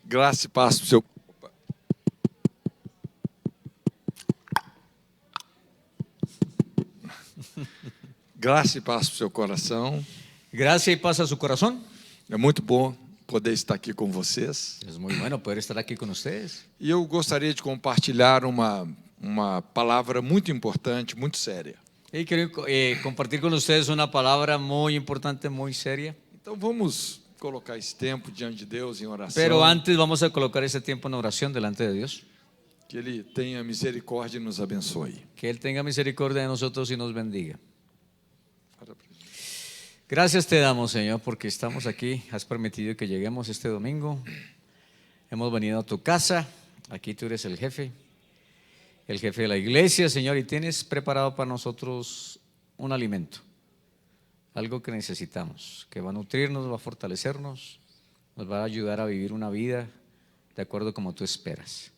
Graça e paz para o seu... Graça e paz para o seu coração. Gracia y paz a su corazón. É muito bom poder estar aqui com vocês. Es muy bueno poder estar aquí con ustedes. E eu gostaria de compartilhar uma palavra muito importante, muito séria. Y quiero compartir con ustedes una palabra muy importante, muy seria. Então vamos colocar esse tempo diante de Deus em oração. Pero antes vamos a colocar ese tiempo en oración delante de Dios. Que Ele tenha misericórdia e nos abençoe. Que Él tenga misericordia de nosotros y nos bendiga. Gracias te damos, Señor, porque estamos aquí. Has permitido que lleguemos este domingo. Hemos venido a tu casa. Aquí tú eres el jefe de la iglesia, Señor, y tienes preparado para nosotros un alimento, algo que necesitamos, que va a nutrirnos, va a fortalecernos, nos va a ayudar a vivir una vida de acuerdo como tú esperas.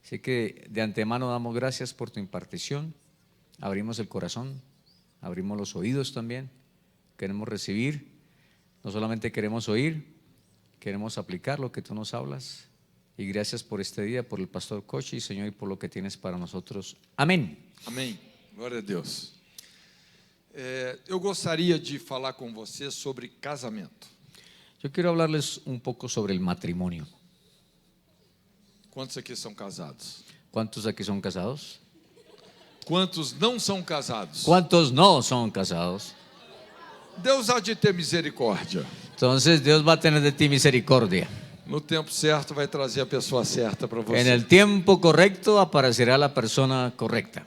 Así que de antemano damos gracias por tu impartición. Abrimos el corazón, abrimos los oídos también. Queremos recibir, no solamente queremos oír, queremos aplicar lo que tú nos hablas. Y gracias por este día, por el pastor Cochi, Señor, y por lo que tienes para nosotros. Amén. Amém. Glória a Deus. Eu gostaria de falar com vocês sobre casamento. Yo quiero hablarles un poco sobre el matrimonio. Quantos aqui são casados? ¿Cuántos aquí son casados? Quantos não são casados? ¿Cuántos no son casados? Deus há de ter misericórdia. Entonces Dios va a tener de ti misericordia. No tempo certo vai trazer a pessoa certa para você. En el tiempo correcto aparecerá la persona correcta.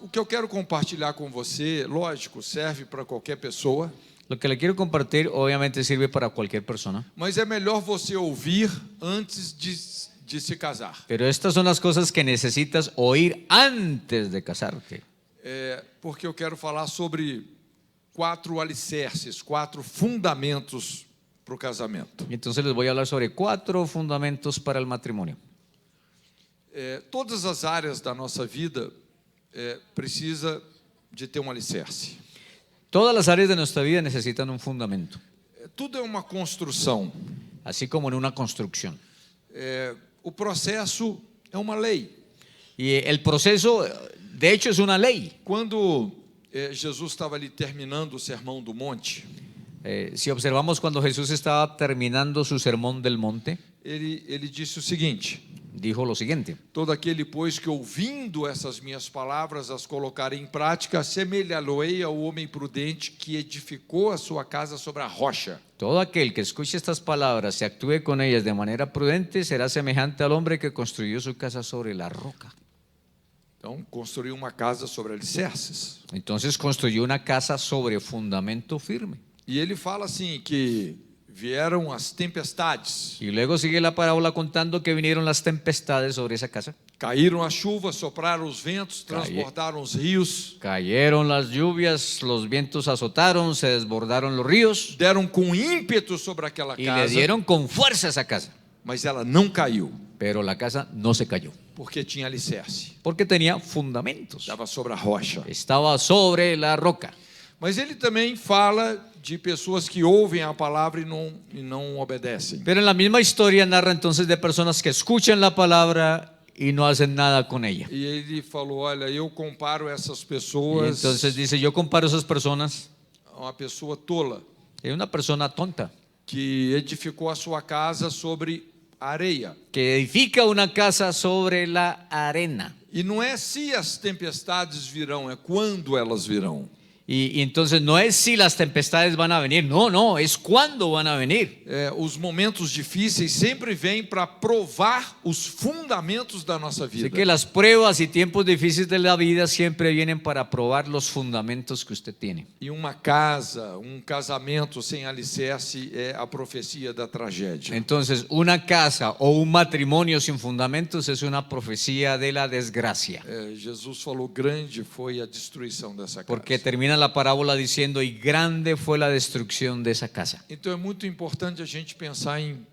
O que eu quero compartilhar com você, lógico, serve para qualquer pessoa. Lo que le quiero compartir obviamente sirve para cualquier persona. Mas é melhor você ouvir antes de se casar. Pero estas son las cosas que necesitas oír antes de casarte. Porque eu quero falar sobre 4 alicerces, 4 fundamentos para o casamento. Entonces les voy a hablar sobre 4 fundamentos para el matrimonio. Todas as áreas da nossa vida precisa de ter um alicerce. Todas las áreas de nuestra vida necesitan un fundamento, Tudo é uma construção. así como en una construcción. O processo é uma lei. Y el proceso, de hecho, es una ley. Quando Jesus estava ali terminando o Sermão do Monte, Si observamos cuando Jesús estaba terminando su sermón del monte, ele disse o seguinte: dijo lo siguiente: todo aquele, pois, que ouvindo essas minhas palavras as colocar em prática, assemelhá-lo-ei ao homem prudente que edificou a sua casa sobre a rocha. todo aquel que escuche estas palabras y actúe con ellas de manera prudente será semejante al hombre que construyó su casa sobre la roca. Então, construiu uma casa sobre alicerces. Entonces construyó una casa sobre fundamento firme. E ele fala assim que vieram as tempestades, Y luego sigue la parábola contando que vinieron las tempestades sobre esa casa. caíram as chuvas, sopraram os ventos, transbordaram os rios, Cayeron las lluvias, los vientos azotaron, se desbordaron los ríos deram com ímpeto sobre aquela y le casa, dieron con fuerza a esa casa. mas ela não caiu, Pero la casa no se cayó, porque tinha alicerce, porque tenía fundamentos. estava sobre a rocha. Estaba sobre la roca. Mas ele também fala de pessoas que ouvem a palavra e não obedecem. Pero en la misma historia narra entonces de personas que escuchan la palabra y no hacen nada con ella. E ele falou: olha, eu comparo essas Y pessoas entonces dice, yo comparo esas personas a uma pessoa tola en una persona tonta que edificou a sua casa sobre areia. que edifica una casa sobre la arena. E não é se as tempestades virão, é quando elas virão. Y entonces no es si las tempestades van a venir, no, es cuándo van a venir. Os momentos difíceis sempre vêm para provar os fundamentos da nossa Así vida. que las pruebas y tiempos difíciles de la vida siempre vienen para probar los fundamentos que usted tiene. E uma casa, um casamento sem alicerce é a profecia da tragédia. Entonces, una casa o un matrimonio sin fundamentos es una profecía de la desgracia. Jesus falou: grande foi a destruição dessa casa. Porque termina la parábola diciendo, y grande fue la destrucción de esa casa. Então é muito importante a gente pensar em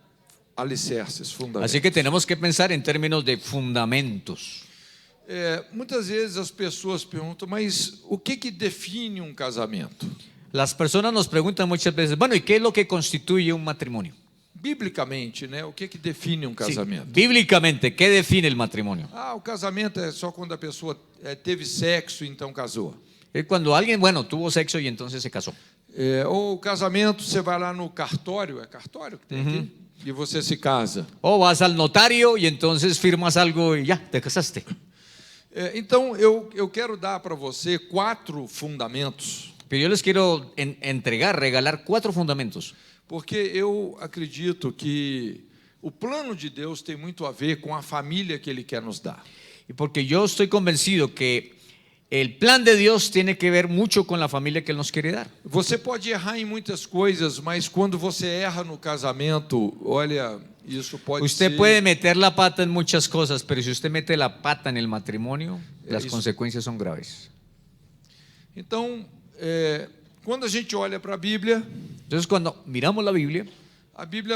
alicerces, fundamentos. Así que tenemos que pensar en términos de fundamentos. Muitas vezes as pessoas perguntam: mas o que define um casamento? Las personas nos preguntan muchas veces, bueno, ¿y qué es lo que constituye un matrimonio? biblicamente, né, o que define um Sí, casamento? bíblicamente, ¿qué define el matrimonio? O casamento é só quando a pessoa teve sexo, então casou. Es cuando alguien, bueno, tuvo sexo y entonces se casó. Ou o casamento, você vai lá no cartório, é cartório que tem aqui? E você se casa. O vas al notario y entonces firmas algo y ya, te casaste. Então, eu quero dar para você 4 fundamentos, Pero yo les quiero regalar 4 fundamentos. porque eu acredito que o plano de Deus tem muito a ver com a família que Ele quer nos dar. Y porque yo estoy convencido que el plan de Dios tiene que ver mucho con la familia que Él nos quiere dar. Você pode errar em muitas coisas, mas quando você erra no casamento, olha, isso pode Usted ser... puede meter la pata en muchas cosas, pero si usted mete la pata en el matrimonio, las eso. consecuencias son graves. Então, quando a gente olha para a Bíblia Entonces, cuando miramos la Biblia,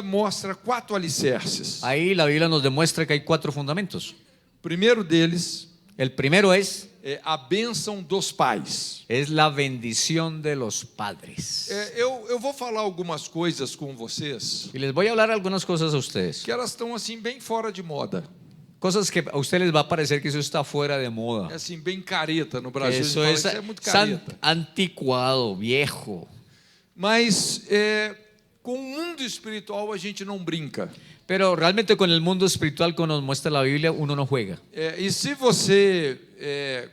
mostra 4 alicerces. ahí la Biblia nos demuestra que hay 4 fundamentos. O primeiro deles El primero es a bênção dos pais. la bendición de los padres. Eu vou falar algumas coisas com vocês Y les voy a hablar algunas cosas a ustedes. que elas estão assim bem fora de moda. Cosas que a ustedes les va a parecer que eso está fuera de É moda. assim bem careta no Brasil. Eso Fala, es isso é muito careta. anticuado, viejo. Mas com o mundo espiritual a gente não brinca. Pero realmente con el mundo espiritual que nos muestra la Biblia, uno no juega. E se você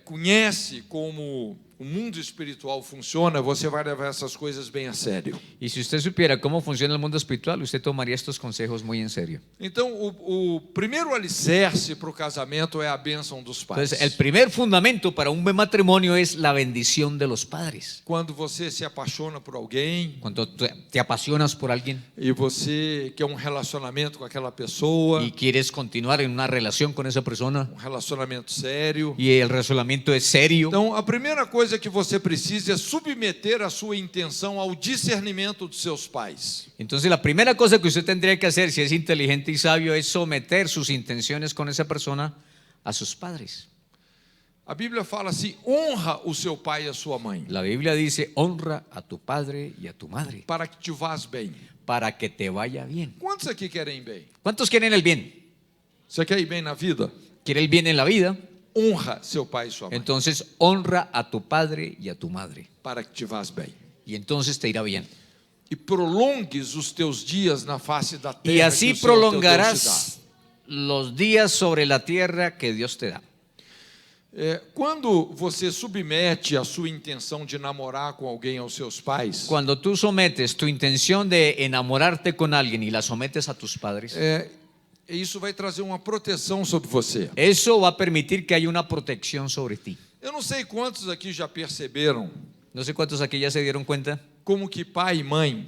conhece como o mundo espiritual funciona, você vai levar essas coisas bem a sério. Y si usted supiera cómo funciona el mundo espiritual, usted tomaría estos consejos muy en serio. Então, o primeiro alicerce para o casamento é a bênção dos pais. Entonces, el primer fundamento para un buen matrimonio es la bendición de los padres. Quando você se apaixona por alguém Cuando te apasionas por alguien e você quer um relacionamento com aquela pessoa, y quieres continuar en una relación con esa persona um relacionamento sério. y el relacionamiento es serio, Então, a primeira coisa que você precisa é submeter a sua intenção ao discernimento dos seus pais. entonces la primera cosa que usted tendría que hacer, si es inteligente y sabio, es someter sus intenciones con esa persona a sus padres. A Bíblia fala assim: honra o seu pai e a sua mãe, La Biblia dice, honra a tu padre y a tu madre para que te vás bem. para que te vaya bien. Quantos aqui querem bem? ¿Cuántos quieren el bien? Você quer ir bem na vida? ¿Quiere el bien en la vida? Honra seu pai e sua mãe, Entonces honra a tu padre y a tu madre para que te vás bem. y entonces te irá bien. E prolongues os teus dias na face da terra. Y así que o Senhor teu Deus te prolongarás los días sobre la tierra que Dios te da. dá. Quando você submete a sua intenção de namorar com alguém aos seus pais, Cuando tú sometes tu intención de enamorarte con alguien y la sometes a tus padres, isso vai trazer uma proteção sobre você. eso va a permitir que haya una protección sobre ti. Eu não sei quantos aqui já perceberam No sé cuántos aquí ya se dieron cuenta como que pai e mãe,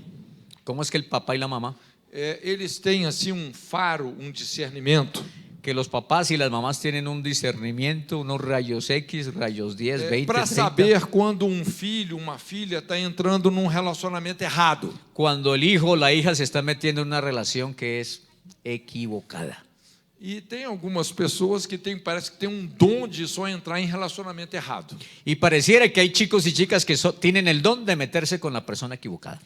cómo es que el papá y la mamá, eles têm assim um faro, um discernimento, que los papás y las mamás tienen un discernimiento, unos rayos X, rayos 10, 20, para 30. saber quando um filho, uma filha está entrando num relacionamento errado. Cuando el hijo o la hija se está metiendo en una relación que es equivocada. E tem algumas pessoas que parece que tem um dom de só entrar em relacionamento errado. Y pareciera que hay chicos y chicas que tienen el don de meterse con la persona equivocada.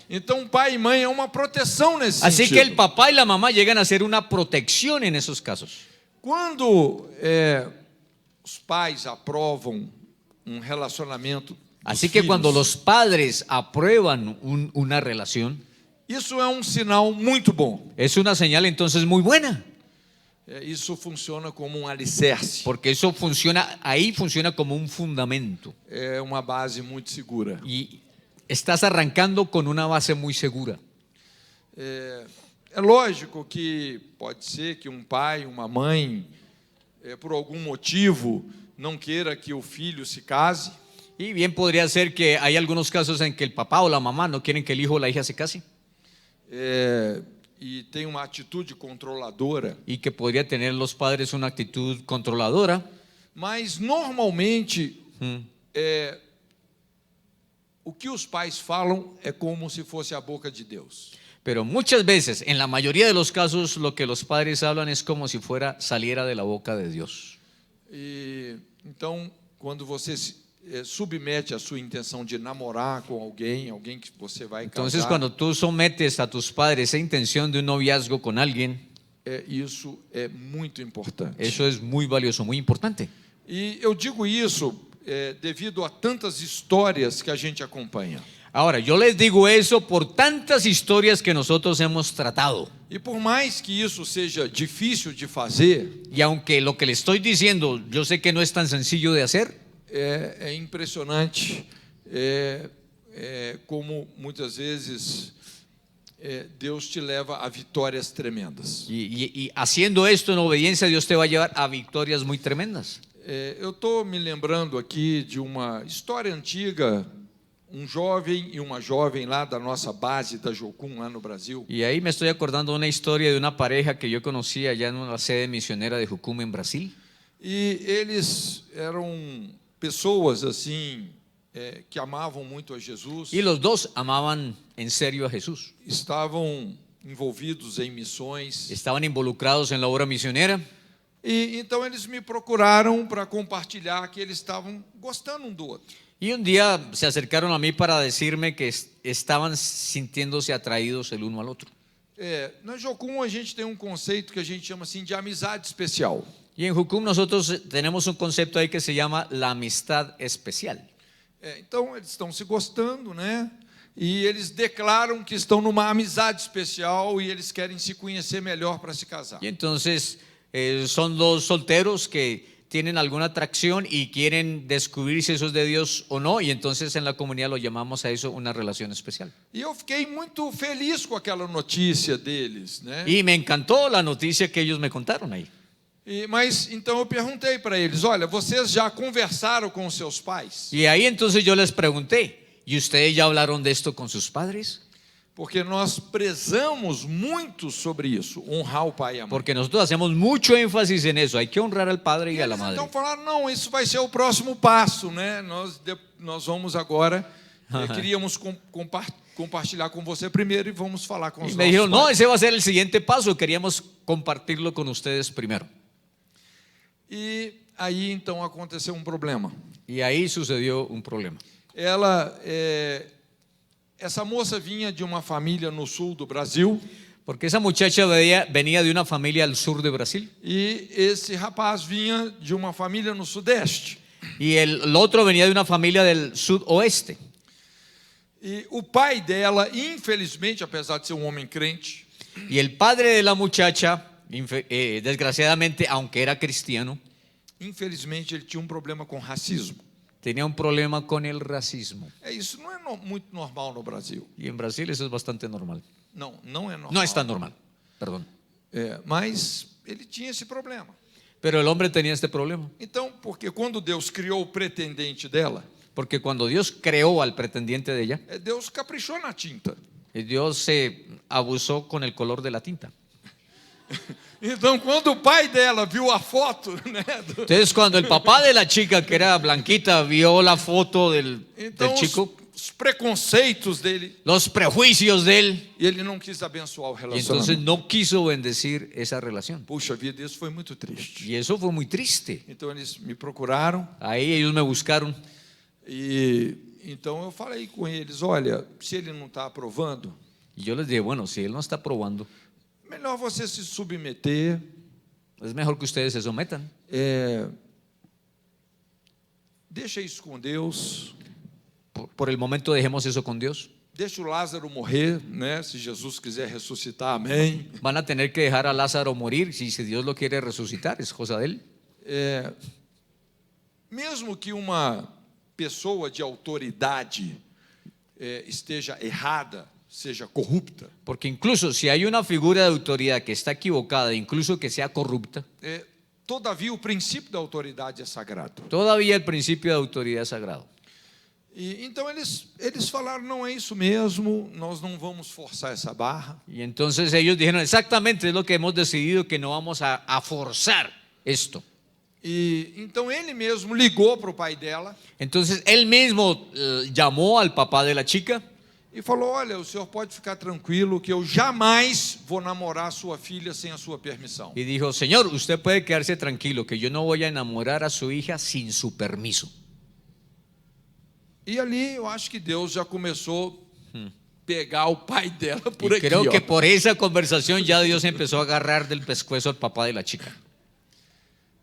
Então pai e mãe é uma proteção nesse Así sentido. que el papá y la mamá llegan a ser una protección en esos casos. Quando os pais aprovam um relacionamento dos Así que filhos, cuando los padres aprueban una relación, isso é um sinal muito bom. es una señal entonces muy buena, Isso funciona como um alicerce. porque eso funciona, ahí funciona como un fundamento. É uma base muito segura. Y estás arrancando con una base muy segura. É lógico que pode ser que um pai, uma mãe, por algum motivo, não queira que o filho se case. Y bien podría ser que hay algunos casos en que el papá o la mamá no quieren que el hijo o la hija se case E tem uma atitude controladora. y que podría tener los padres una actitud controladora. Mas, normalmente, o que os pais falam é como se fosse a boca de Deus. Pero muchas veces, en la mayoría de los casos, lo que los padres hablan es como si saliera de la boca de Dios. E então, quando você submete a sua intenção de namorar com alguém que você vai Entonces, casar, cuando tú sometes a tus padres esa intención de un noviazgo con alguien, isso é muito importante. eso es muy valioso, muy importante. E eu digo isso devido a tantas histórias que a gente acompanha. Ahora, yo les digo eso por tantas historias que nosotros hemos tratado. E por mais que isso seja difícil de fazer, Y aunque lo que le estoy diciendo, yo sé que no es tan sencillo de hacer, é impressionante como muitas vezes Deus te leva a vitórias tremendas. y haciendo esto en obediencia, Dios te va a llevar a victorias muy tremendas. Eu estou me lembrando aqui de uma história antiga, jovem e uma jovem lá da nossa base da Jocum, lá no Brasil. Y ahí me estoy acordando de una historia de una pareja que yo conocí allá en una sede misionera de Jucum, en Brasil. E eles eram pessoas assim que amavam muito a Jesus, Y los dos amaban en serio a Jesús. estavam envolvidos em missões. Estaban involucrados en la obra misionera. E então eles me procuraram para compartilhar que eles estavam gostando um do outro. Y un día se acercaron a mí para decirme que estaban sintiéndose atraídos el uno al otro. Na Jocum a gente tem um conceito que a gente chama assim de amizade especial. Y en Jucum nosotros tenemos un concepto ahí que se llama la amistad especial. Então eles estão se gostando, né? E eles declaram que estão numa amizade especial e eles querem se conhecer melhor para se casar. Y entonces son dos solteros que tienen alguna atracción y quieren descubrir si eso es de Dios o no, y entonces en la comunidad lo llamamos a eso una relación especial. E eu fiquei muito feliz com aquela notícia deles, né? Y me encantó la noticia que ellos me contaron ahí. Mas então eu perguntei para eles: olha, vocês já conversaram com os seus pais? Y ahí entonces yo les pregunté, ¿y ustedes ya hablaron de esto con sus padres? Porque nós prezamos muito sobre isso, honrar o pai e a mãe. Porque nosotros hacemos mucho énfasis en eso, hay que honrar al padre y a la Eles madre. então falaram: não, isso vai ser o próximo passo, né? Nós vamos agora, queríamos compartilhar com você primeiro e vamos falar com os Y me nossos dijeron, no, pais. ese va a ser el siguiente paso, queríamos compartirlo con ustedes primero. E aí então aconteceu um problema. Y ahí sucedió un problema. Essa moça vinha de uma família no sul do Brasil Porque esa muchacha venía de una familia al sur de Brasil e esse rapaz vinha de uma família no sudeste. y el otro venía de una familia del sudoeste. E o pai dela, infelizmente, apesar de ser um homem crente, Y el padre de la muchacha, desgraciadamente, aunque era cristiano, infelizmente ele tinha um problema com racismo. tenía un problema con el racismo. Isso não é muito normal no Brasil. Y en Brasil eso es bastante normal. Não é normal. No es tan normal, perdón. Mas ele tinha esse problema. Pero el hombre tenía este problema. Então, porque quando Deus criou o pretendente dela, Porque cuando Dios creó al pretendiente de ella, Deus caprichou na tinta. Dios se abusó con el color de la tinta. Então, quando o pai dela viu a foto, né, Entonces cuando el papá de la chica, que era blanquita, vio la foto del então chico, os preconceitos dele, los prejuicios de él, e ele não quis abençoar o y entonces relacionamento. no quiso bendecir esa relación. Puxa vida, isso foi muito triste. Y eso fue muy triste. Então eles me procuraram Ahí ellos me buscaron e então eu falei com eles: olha, se ele não está aprovando, y yo les dije, bueno, si él no está aprobando, melhor você se submeter. es mejor que ustedes se sometan. Deixa isso com Deus. Por el momento dejemos eso con Dios. Deixa o Lázaro morrer, né? Se Jesus quiser ressuscitar, amém. Van a tener que dejar a Lázaro morir. Si Dios lo quiere resucitar, es cosa de él. Mesmo que uma pessoa de autoridade esteja errada, seja corrupta, Porque incluso si hay una figura de autoridad que está equivocada, incluso que sea corrupta, todavia o princípio da autoridade é sagrado. todavía el principio de autoridad es sagrado. E então eles falaram: não é isso mesmo, nós não vamos forçar essa barra. Y entonces ellos dijeron, exactamente, es lo que hemos decidido, que no vamos a forzar esto. E então ele mesmo ligou para o pai dela Entonces él mismo llamó al papá de la chica e falou: olha, o senhor pode ficar tranquilo que eu jamais vou namorar sua filha sem a sua permissão. y dijo, señor, usted puede quedarse tranquilo, que yo no voy a enamorar a su hija sin su permiso. E ali eu acho que Deus já começou a pegar o pai dela por Y aqui. creo que Ó. por esa conversación ya Dios empezó a agarrar del pescuezo al papá de la chica.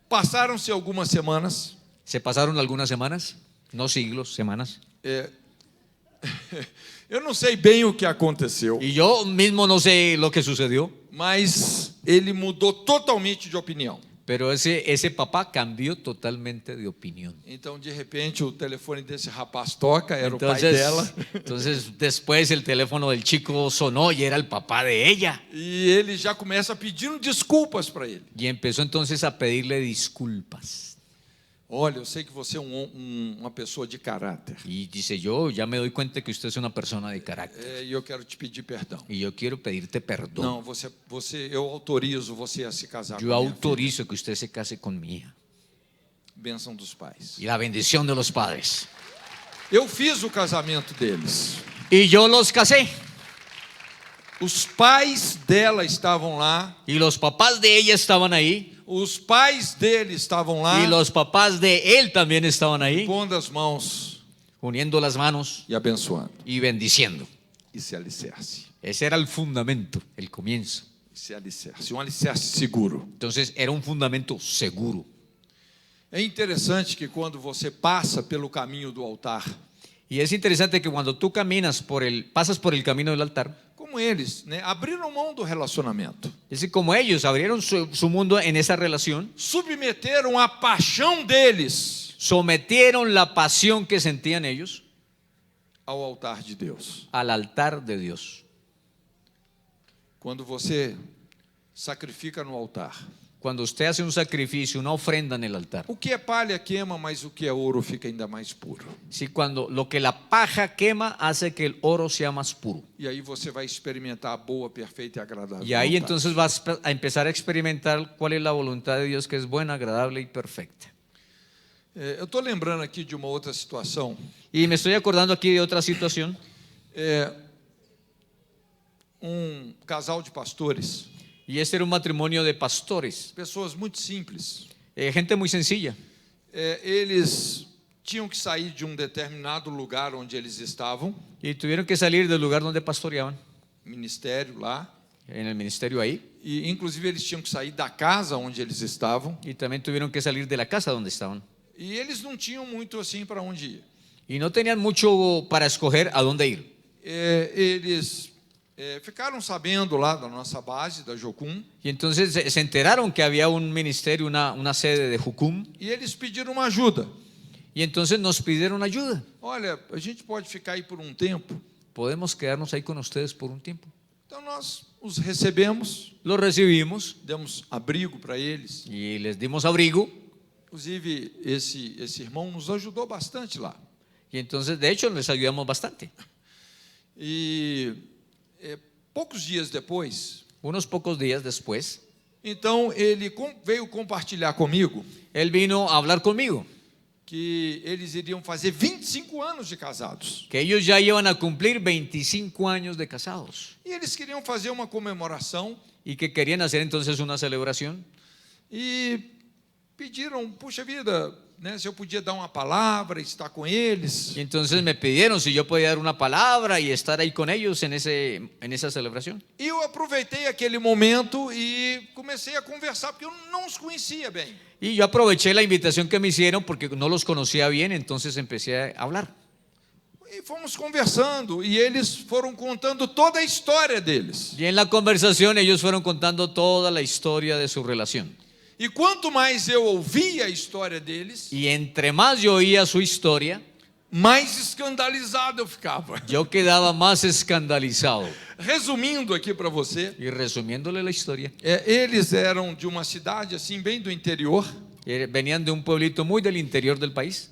Passaram-se algumas semanas. Se pasaron algunas semanas, no siglos, semanas. Eu não sei bem o que aconteceu, Y yo mismo no sé lo que sucedió, mas ele mudou totalmente de opinião. pero ese papá cambió totalmente de opinión. Então, de repente, o telefone desse rapaz toca, era o pai dela. Entonces después el teléfono del chico sonó y era el papá de ella. E ele já começa pedindo desculpas para ele. Y empezó entonces a pedirle disculpas. Olha, eu sei que você é uma pessoa de caráter. Y dice, yo ya me doy cuenta que usted es una persona de carácter. E eu quero te pedir perdão. Y yo quiero pedirte perdón. Não, eu autorizo você a se casar Yo com a minha filha. autorizo que usted se case con mi hija. Bênção dos pais. Y la bendición de los padres. Eu fiz o casamento deles. Y yo los casé. Os pais dela estavam lá. Y los papás de ella estaban ahí. Os pais dele estavam lá. Y los papás de él también estaban ahí. Pondo as mãos Uniendo las manos e abençoando. y bendiciendo. Isso é alicerce. Ese era el fundamento, el comienzo. Isso é alicerce. Alicerce seguro. Entonces era un fundamento seguro. É interessante que quando você passa pelo caminho do altar, Y es interesante que cuando tú pasas por el camino del altar, como eles, né, abriram mão do relacionamento, es decir, como ellos abrieron su mundo en esa relación, submeteram a paixão deles sometieron la pasión que sentían ellos ao altar de Deus. al altar de Dios. Quando você sacrifica no altar, Cuando usted hace un sacrificio, una ofrenda en el altar, o que é palha queima, mas o que é ouro fica ainda mais puro. sí, cuando lo que la paja quema hace que el oro sea más puro. E aí você vai experimentar a boa, perfeita e agradável Y ahí vontade. entonces vas a empezar a experimentar cuál es la voluntad de Dios, que es buena, agradable y perfecta. Eu estou lembrando aqui de uma outra situação. Y me estoy acordando aquí de otra situación. Casal de pastores, Y este era un matrimonio de pastores, pessoas muito simples. gente muy sencilla. Eles tinham que sair de um determinado lugar onde eles estavam, Y tuvieron que salir del lugar donde pastoreaban, ministério lá, en el ministerio ahí. e inclusive eles tinham que sair da casa onde eles estavam, Y también tuvieron que salir de la casa donde estaban. e eles não tinham muito assim para onde ir. Y no tenían mucho para escoger a dónde ir. Eles ficaram sabendo lá da nossa base, da Jocum, Y entonces se enteraron que había un ministerio, una sede de Jucum. e eles pediram uma ajuda. Y entonces nos pidieron ayuda. Olha, a gente pode ficar aí por um tempo. Podemos quedarnos ahí con ustedes por un tiempo. Então nós os recebemos, Los recibimos demos abrigo para eles. y les dimos abrigo. Inclusive, esse irmão nos ajudou bastante lá. Y entonces, de hecho, les ayudamos bastante. E poucos dias depois, Unos pocos días después, então ele veio compartilhar comigo él vino a hablar conmigo, que eles iriam fazer 25 anos de casados. que ellos ya iban a cumplir 25 años de casados E eles queriam fazer uma comemoração y que querían hacer entonces una celebración. e pediram, puxa vida, né, se eu podia dar uma palavra, estar com eles. Y entonces me pidieron si yo podía dar una palabra y estar ahí con ellos en esa celebración. E eu aproveitei aquele momento e comecei a conversar, porque eu não os conhecia bem. Y yo aproveché la invitación que me hicieron porque no los conocía bien, entonces empecé a hablar. E fomos conversando, e eles foram contando toda a história deles. Y en la conversación ellos fueron contando toda la historia de su relación. E quanto mais eu ouvia a história deles, Y entre más yo oía su historia, mais escandalizado eu ficava. yo quedaba más escandalizado. Resumindo aqui para você, Y resumiéndole la historia, eles eram de uma cidade assim bem do interior, venían de un pueblito muy del interior del país,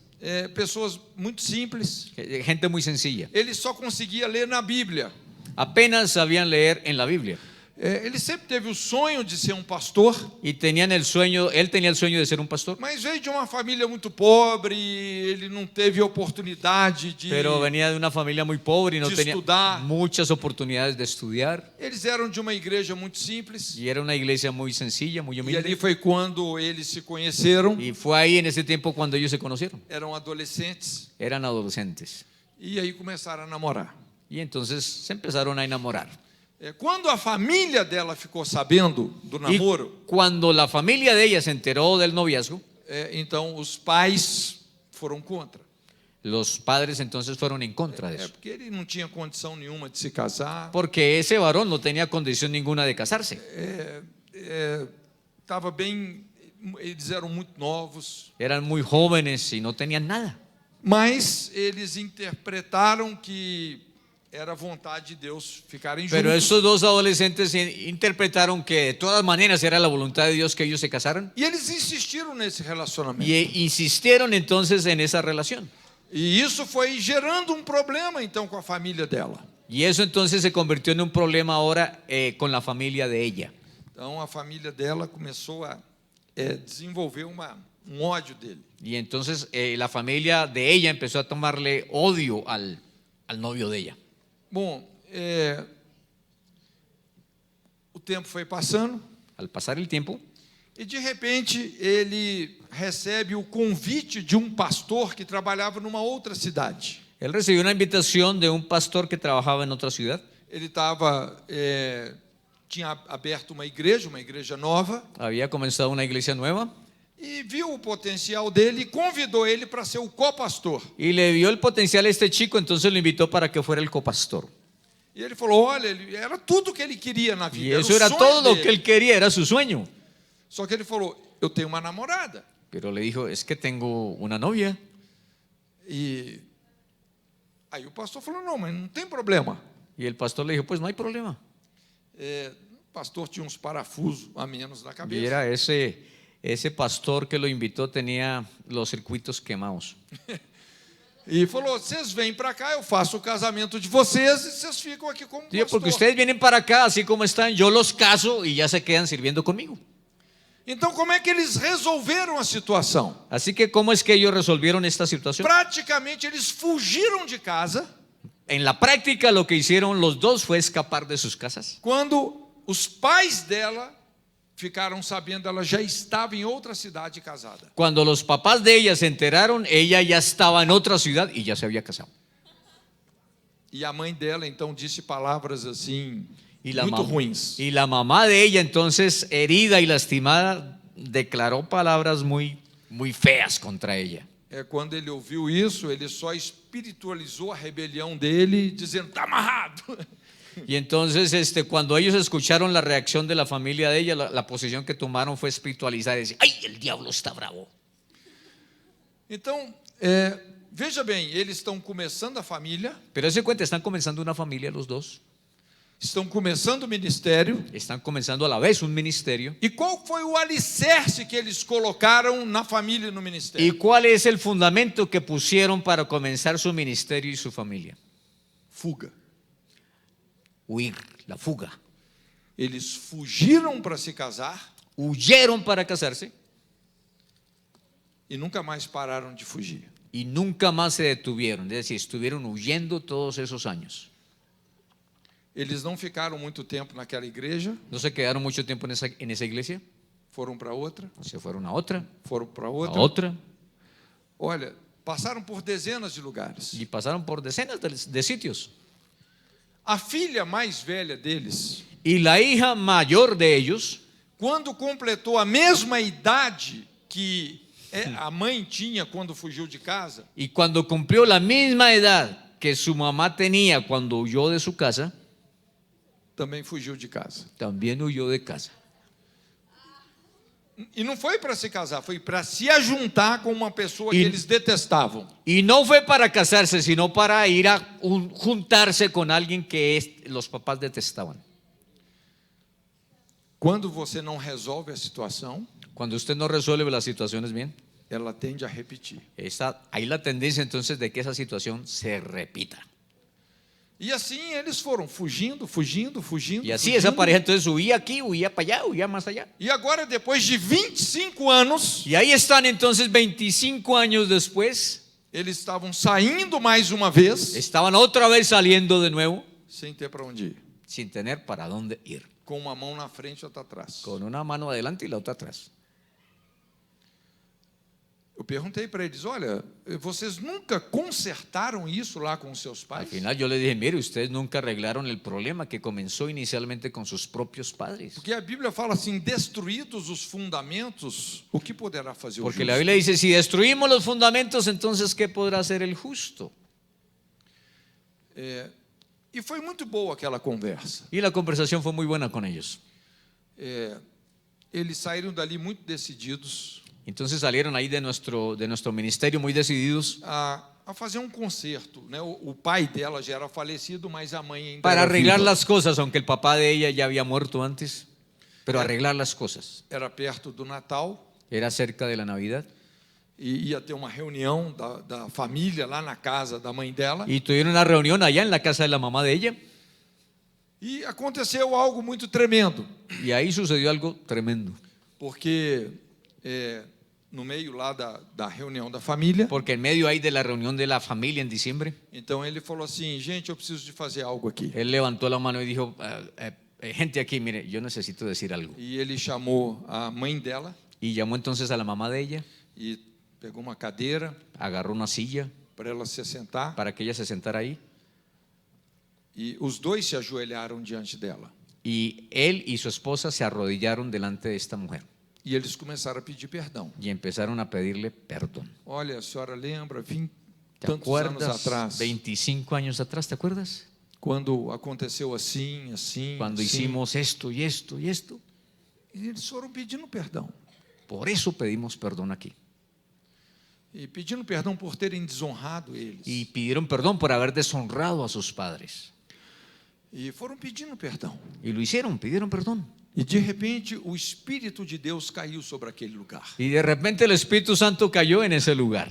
pessoas muito simples. gente muy sencilla. Eles só conseguiam ler na Bíblia. Apenas sabían leer en la Biblia. Ele sempre teve o sonho de ser um pastor, y tenían el sueño, él tenía el sueño de ser un pastor, mas veio de uma família muito pobre, ele não teve oportunidade de... pero venía de una familia muy pobre y no de tenía estudar. muchas oportunidades de estudiar. Eles eram de uma igreja muito simples, Y era una iglesia muy sencilla, muy e ali humilde. foi quando eles se conheceram, Y fue ahí en ese tiempo cuando ellos se conocieron. eram adolescentes, Eran adolescentes. e aí começaram a namorar. Y entonces se empezaron a enamorar. Quando a família dela ficou sabendo do Y namoro, cuando la familia de ella se enteró del noviazgo, então os pais foram contra. los padres entonces fueron en contra de eso. Porque ele não tinha condição nenhuma de se casar, Porque ese varón no tenía condición ninguna de casarse. estava bem, eles eram muito novos, Eran muy jóvenes y no tenían nada. mas eles interpretaram que era vontade de Deus ficarem Pero juntos. esos dos adolescentes interpretaron que de todas maneras era la voluntad de Dios que ellos se casaran. E eles insistiram nesse relacionamento. Y insistieron entonces en esa relación. E isso foi gerando um problema então com a família dela. Y eso entonces se convirtió en un problema ahora con la familia de ella. Então a família dela começou a desenvolver um ódio dele. Y entonces la familia de ella empezó a tomarle odio al novio de ella. Bom, o tempo foi passando Al pasar el tiempo, e de repente ele recebe o convite de um pastor que trabalhava numa outra cidade. él recibió una invitación de un pastor que trabajaba en otra ciudad. Ele tinha aberto uma igreja nova, Había comenzado una iglesia nueva e viu o potencial dele e convidou ele para ser o copastor. y le vio el potencial a este chico, entonces lo invitó para que fuera el copastor. E ele falou, olha, era tudo que ele queria na vida. Y Era eso o era sonho todo lo dele. que él quería, era su sueño. Só que ele falou, eu tenho uma namorada. Pero le dijo, es que tengo una novia. E aí o pastor falou, não, mas não tem problema. Y el pastor le dijo, pues no hay problema. O pastor tinha uns parafusos a menos na Y cabeça. era ese pastor que lo invitó tenía los circuitos quemados. E falou, vocês vêm para cá, eu faço o casamento de vocês e vocês ficam aqui como Dijo, pastor. porque ustedes vienen para acá así como están, yo los caso y ya se quedan sirviendo conmigo. Então como é que eles resolveram a situação? Así que, ¿cómo es que ellos resolvieron esta situación? Praticamente eles fugiram de casa En la práctica lo que hicieron los dos fue escapar de sus casas. quando os pais dela ficaram sabendo, ela já estava em outra cidade casada. Cuando los papás de ella se enteraron, ella ya estaba en otra ciudad y ya se había casado. E a mãe dela então disse palavras assim, Y la, muito mam- ruins. y la mamá de ella entonces, herida y lastimada, declaró palabras muy, muy feas contra ella. Quando ele ouviu isso, ele só espiritualizou a rebelião dele, dizendo, está amarrado. Y entonces cuando ellos escucharon la reacción de la familia de ella, la posición que tomaron fue espiritualizar y decir, ¡ay, el diablo está bravo! Então, veja bem, eles estão começando a família, Pero se cuenta, están comenzando una familia los dos, estão começando o ministério. están comenzando a la vez un ministerio. E qual foi o alicerce que eles colocaram na família e no ¿Y ministério? cuál es el fundamento que pusieron para comenzar su ministerio y su familia? Fuga. Huir, la fuga. Eles fugiram para se casar Huyeron para casarse e nunca mais pararam de fugir. y nunca más se detuvieron. Es decir, estuvieron huyendo todos esos años. Eles não ficaram muito tempo naquela igreja, No se quedaron mucho tiempo en esa iglesia, foram para outra, se fueron a otra, foram para a outra. otra, Olha, passaram por dezenas de lugares. y pasaron por decenas de sitios. A filha mais velha deles, Y la hija mayor de ellos, quando completou a mesma idade que a mãe tinha quando fugiu de casa, y cuando cumplió la misma edad que su mamá tenía cuando huyó de su casa, também fugiu de casa. también huyó de casa. E não foi para se casar, foi para se ajuntar com uma pessoa que E- eles detestavam. Y no fue para casarse, sino para ir a juntarse con alguien que los papás detestaban. Quando você não resolve a situação, Cuando usted no resuelve las situaciones bien, ela tende a repetir. hay la tendencia entonces de que esa situación se repita. E assim eles foram fugindo, fugindo, fugindo. Y así fugindo. esa pareja entonces huía aquí, huía para allá, huía más allá. E agora, depois de 25 anos, Y ahí están entonces 25 años después, eles estavam saindo mais uma vez, estaban otra vez saliendo de nuevo sem ter para onde ir. sin tener para dónde ir, Com uma mão na frente e outra atrás. con una mano adelante y la otra atrás. Eu perguntei para eles, olha, vocês nunca consertaram isso lá com seus Al pais? final yo les dije, mire, ustedes nunca arreglaron el problema que comenzó inicialmente con sus propios padres. Porque a Bíblia fala assim, destruídos os fundamentos, o que poderá fazer o Porque justo? la Biblia dice, si destruimos los fundamentos, entonces ¿qué podrá hacer el justo? E foi muito boa aquela conversa. Y la conversación fue muy buena con ellos. Eles saíram dali muito decididos Entonces salieron ahí de nuestro ministerio muy decididos a fazer um conserto, né? O pai dela já era falecido, mas a mãe ainda para era arreglar viva. las cosas, aunque el papá de ella ya había muerto antes, pero arreglar las cosas. Era perto do Natal Era cerca de la Navidad e ia ter uma reunião da família lá na casa da mãe dela. y tuvieron una reunión allá en la casa de la mamá de ella E aconteceu algo muito tremendo, y ahí sucedió algo tremendo, porque no meio lá da reunião da família, porque en medio ahí de la reunión de la familia en diciembre, então ele falou assim, gente, eu preciso de fazer algo aqui. él levantó la mano y dijo, gente aquí, mire, yo necesito decir algo. E ele chamou a mãe dela Y llamó entonces a la mamá de ella, e pegou uma cadeira agarró una silla para ela se sentar, para que ella se sentara ahí e os dois se ajoelharam diante dela. y él y su esposa se arrodillaron delante de esta mujer E eles começaram a pedir perdão. y empezaron a pedirle perdón. Olha, a senhora lembra, 20 ¿Te tantos anos acuerdas? atrás, 25 años atrás, ¿te acuerdas? quando aconteceu assim, assim, Cuando assim. hicimos esto y esto y esto. E eles foram pedindo perdão. Por eso pedimos perdón aquí. E pedindo perdão por terem desonrado eles. Y pidieron perdón por haber deshonrado a sus padres. E foram pedindo perdão. Y lo hicieron, pidieron perdón. E de repente o Espírito de Deus caiu sobre aquele lugar. Y de repente el Espíritu Santo cayó en ese lugar.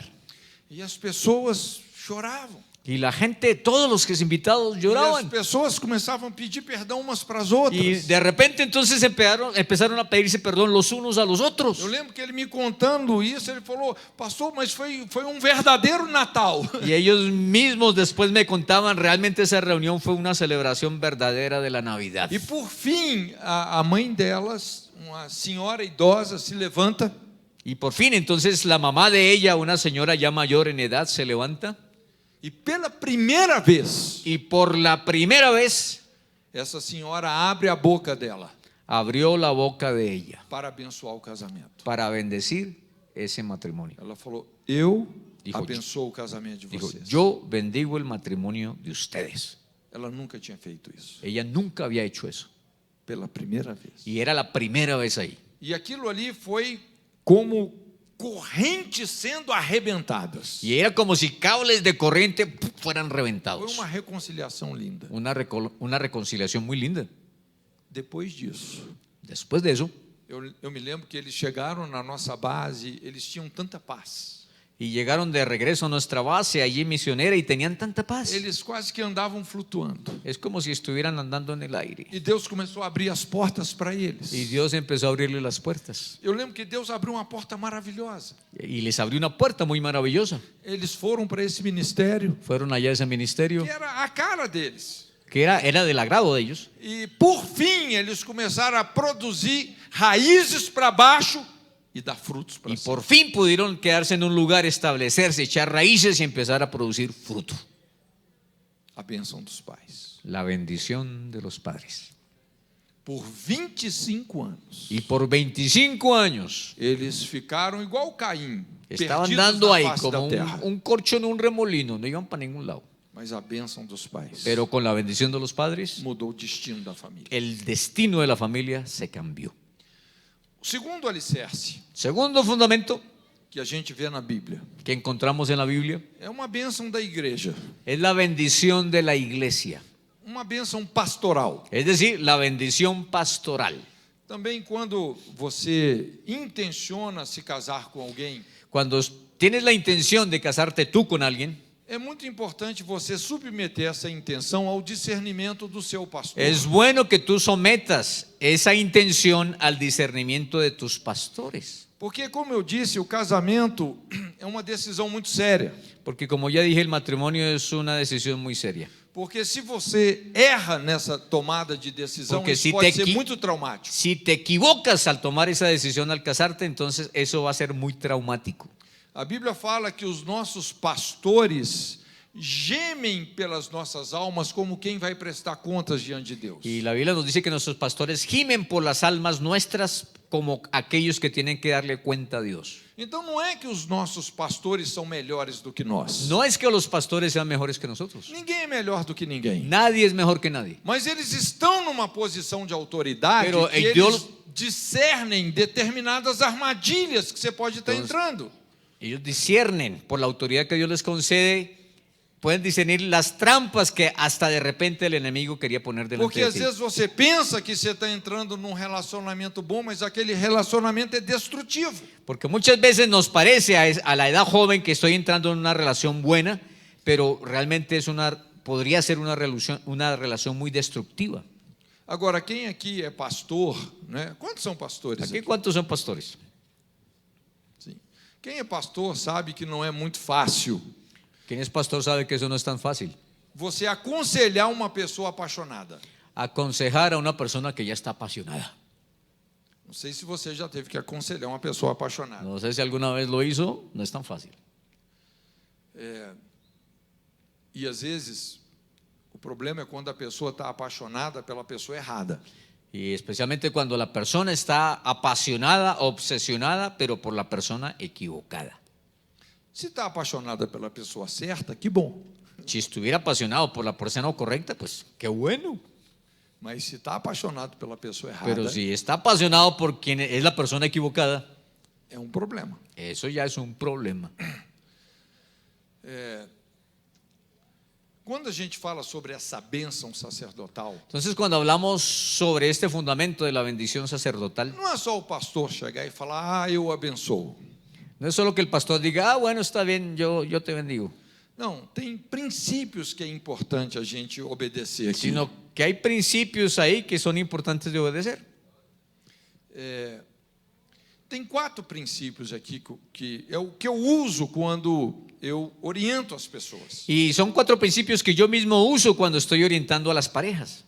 E as pessoas choravam. Y la gente, todos los que se invitados E as lloraban. pessoas começavam a pedir perdão umas para as outras. Y de repente entonces empezaron a pedirse perdón los unos a los otros. Eu lembro que ele me contando isso, ele falou, pastor, mas foi um verdadeiro Natal. Y ellos mismos después me contaban, realmente esa reunión fue una celebración verdadera de la Navidad. E por fim, a mãe delas, uma senhora idosa, se levanta Y por fin entonces la mamá de ella, una señora ya mayor en edad, se levanta. e pela primeira vez, Y por la primera vez essa senhora abre a boca dela abrió la boca de ella para abençoar o casamento. para bendecir ese matrimonio. Ela falou, eu Dijo, abençoo o casamento de Dijo, vocês. yo bendigo el matrimonio de ustedes. Ela nunca tinha feito isso. Ella nunca había hecho eso. Pela primeira vez. Y era la primera vez ahí. E aquilo ali foi como correntes sendo arrebentadas. Y era como si cables de corriente fueran Foi reventados. uma reconciliação linda. Una reconciliación muy linda. Depois disso, Después de eso, eu me lembro que eles chegaram na nossa base, eles tinham tanta paz. y llegaron de regreso a nuestra base allí misionera y tenían tanta paz. Eles quase que andavam flutuando. Es como si estuvieran andando en el aire. E Deus começou a abrir as portas para eles. Y Dios empezó a abrirle las puertas. Eu lembro que Deus abriu uma porta maravilhosa. Y les abrió una puerta muy maravillosa. Eles foram para esse ministério, Fueron allá a ese ministerio, que era a cara deles. que era del agrado de ellos. E por fim, eles começaram a produzir raízes para baixo e dar frutos para Y cima. por fin pudieron quedarse en un lugar, establecerse, echar raíces y empezar a producir fruto. A bênção dos pais. La bendición de los padres. Por 25 anos, Y por 25 años eles ficaram igual Caim, estaban perdidos dando na ahí face como da terra. un corcho en un remolino, no iban para ningún lado. Mas a bênção dos pais Pero con la bendición de los padres, mudou o destino da família. el destino de la familia se cambió. O segundo alicerce Segundo fundamento que a gente vê na Bíblia que encontramos en la Biblia é uma bênção da igreja, es la bendición de la iglesia, uma bênção pastoral. es decir, la bendición pastoral. Também quando você intenciona se casar com alguém, Cuando tienes la intención de casarte tú con alguien, É muito importante você submeter essa intenção ao discernimento do seu pastor. Es bueno que tú sometas esa intención al discernimiento de tus pastores. Porque, como eu disse, o casamento é uma decisão muito séria. Porque como ya dije, el matrimonio es una decisión muy seria. Porque se você erra nessa tomada de decisão, Porque isso se pode te ser equi- muito traumático. Si te equivocas al tomar esa decisión al casarte, entonces eso va a ser muy traumático. A Bíblia fala que os nossos pastores gemem pelas nossas almas como quem vai prestar contas diante de Deus. Y la Biblia nos dice que nuestros pastores gimen por las almas nuestras como aquellos que tienen que darle cuenta a Dios. Então não é que os nossos pastores são melhores do que nós. No es que los pastores sean mejores que nosotros. Ninguém é melhor do que ninguém. Nadie es mejor que nadie. Mas eles estão numa posição de autoridade Pero que Deus- eles discernem determinadas armadilhas que você pode estar Entonces, entrando. Ellos disciernen por la autoridad que Dios les concede, pueden discernir las trampas que hasta de repente el enemigo quería poner delante Porque de às ti. vezes você pensa que você está entrando num relacionamento bom, mas aquele relacionamento é destrutivo. Porque muchas veces nos parece a la edad joven que estoy entrando en una relación buena, pero realmente podría ser una relación muy destructiva. Agora, quem aqui é pastor, né? Quantos são pastores ¿Aquí aqui? cuántos son pastores? Sim. Quem é pastor sabe que não é muito fácil ¿Quién es pastor sabe que eso no es tan fácil? você aconselhar uma pessoa apaixonada. Aconsejar a una persona que ya está apasionada. Não sei se você já teve que aconselhar uma pessoa apaixonada. No sé si alguna vez lo hizo, no es tan fácil. E às vezes o problema é quando a pessoa está apaixonada pela pessoa errada. Y especialmente cuando la persona está apasionada, obsesionada, pero por la persona equivocada. Se está apaixonada pela pessoa certa, que bom. Si estuviera apasionado por la persona correcta, pues qué bueno. Mas se está apaixonado pela pessoa errada, Pero si está apasionado por quien es la persona equivocada, é um problema. eso ya es un problema. Quando a gente fala sobre essa bênção sacerdotal, Entonces, cuando hablamos sobre este fundamento de la bendición sacerdotal, não é só o pastor chegar e falar, eu abençoo. no es solo que el pastor diga, bueno, está bien, yo te bendigo, Não, tem princípios que é importante a gente obedecer aqui. sino que hay principios ahí que son importantes de obedecer. Tem 4 princípios aqui que é o que eu uso quando eu oriento as pessoas, Y son 4 principios que yo mismo uso cuando estoy orientando a las parejas,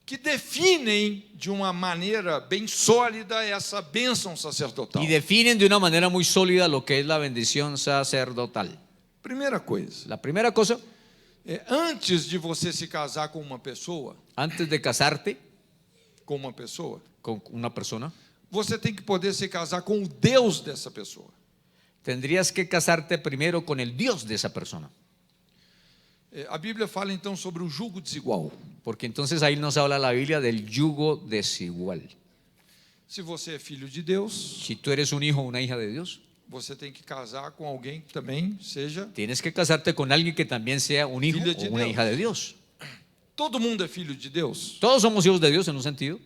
que definem de uma maneira bem sólida essa bênção sacerdotal. y definen de una manera muy sólida lo que es la bendición sacerdotal. Primeira coisa, La primera cosa, antes de você se casar com uma pessoa, antes de casarte com uma pessoa, con una persona, você tem que poder se casar com o Deus dessa pessoa. tendrías que casarte primero con el Dios de esa persona. A Bíblia fala então sobre o jugo desigual. Porque entonces ahí nos habla la Biblia del yugo desigual. Se você é filho de Deus, Si tú eres un hijo o una hija de Dios, você tem que casar com alguém que também seja. tienes que casarte con alguien que también sea un hijo Filho de o una Deus. hija de Dios. Todo mundo é filho de Deus? Todos somos hijos de Dios en un sentido.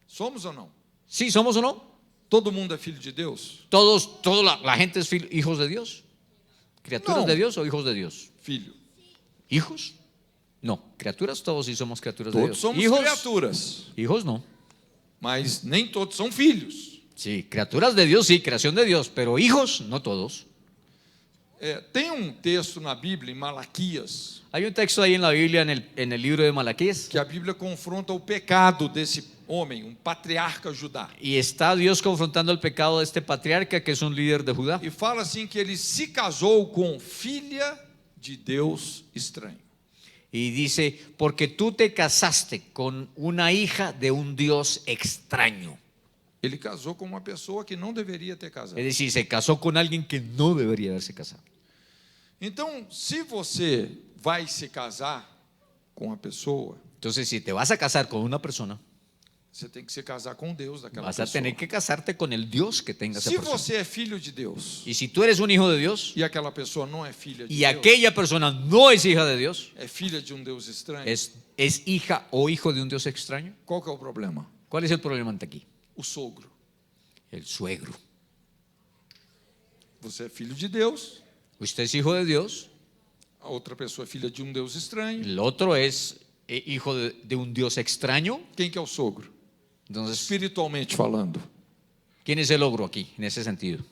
Somos ou não? Sí, somos o no. Todo mundo é filho de Deus? Toda la gente es hijos de Dios. ¿Criaturas No. de Dios o hijos de Dios? Filho. ¿Hijos? No, criaturas todos sí somos criaturas de Todos Dios. somos Hijos, criaturas, hijos no. mas nem todos são filhos. Sí, criaturas de Dios, sí, creación de Dios, pero hijos no todos. Tem um texto na Bíblia, em Malaquias, Hay un texto ahí en la Biblia, en el libro de Malaquías, que a Bíblia confronta o pecado desse homem, um patriarca Judá. y está Dios confrontando el pecado de este patriarca que es un líder de Judá. E fala assim que ele se casou com filha de Deus estranho. Y dice, porque tú te casaste con una hija de un Dios extraño. Ele casou com uma pessoa que não deveria ter casado. Es decir, se casó con alguien que no debería haberse casado. Então, se você vai se casar com a pessoa, Entonces, si te vas a casar con una persona, você tem que se casar com Deus daquela vas a pessoa. tener que casarte con el Dios que tenga esa Se persona. você é filho de Deus Y si tú eres un hijo de Dios e aquela pessoa não é filha de y Deus, aquella persona no es hija de Dios, é filha de um Deus estranho, es hija o hijo de un Dios extraño, qual que é o problema? ¿cuál es el problema ante aquí? O sogro. El suegro. Você é filho de Deus, Usted es hijo de Dios, A outra pessoa é filha de um Deus estranho. El otro es hijo de un Dios extraño. Quem que é o sogro? Entonces, Espiritualmente falando, ¿quién es el ogro aquí, en ese sentido?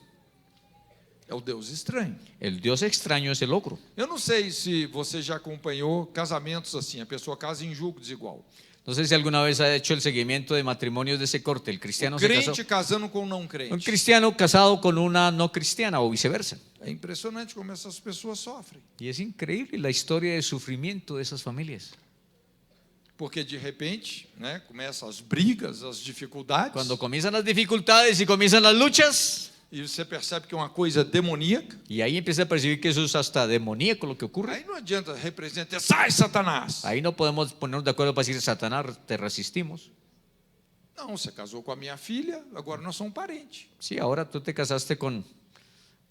é o Deus estranho. El Dios extraño es el ogro. Eu não sei se você já acompanhou casamentos assim, a pessoa casa em julgo desigual. No sé si alguna vez ha hecho el seguimiento de matrimonios de ese corte. El cristiano O se casó. crente casando com o não Un crente. cristiano casado con una no cristiana o viceversa. É impressionante como essas pessoas sofrem. Y es increíble la historia de sufrimiento de esas familias. Porque de repente, né, começam as brigas, as dificuldades. Cuando comienzan las dificultades y comienzan las luchas, E você percebe que é uma coisa demoníaca. y ahí empieza a percibir que eso es hasta demoníaco lo que ocurre. Aí não adianta representar, sai Satanás. Ahí no podemos ponernos de acuerdo para decir, Satanás, te resistimos. Não, você casou com a minha filha, agora nós somos parentes. Sí, ahora tú te casaste con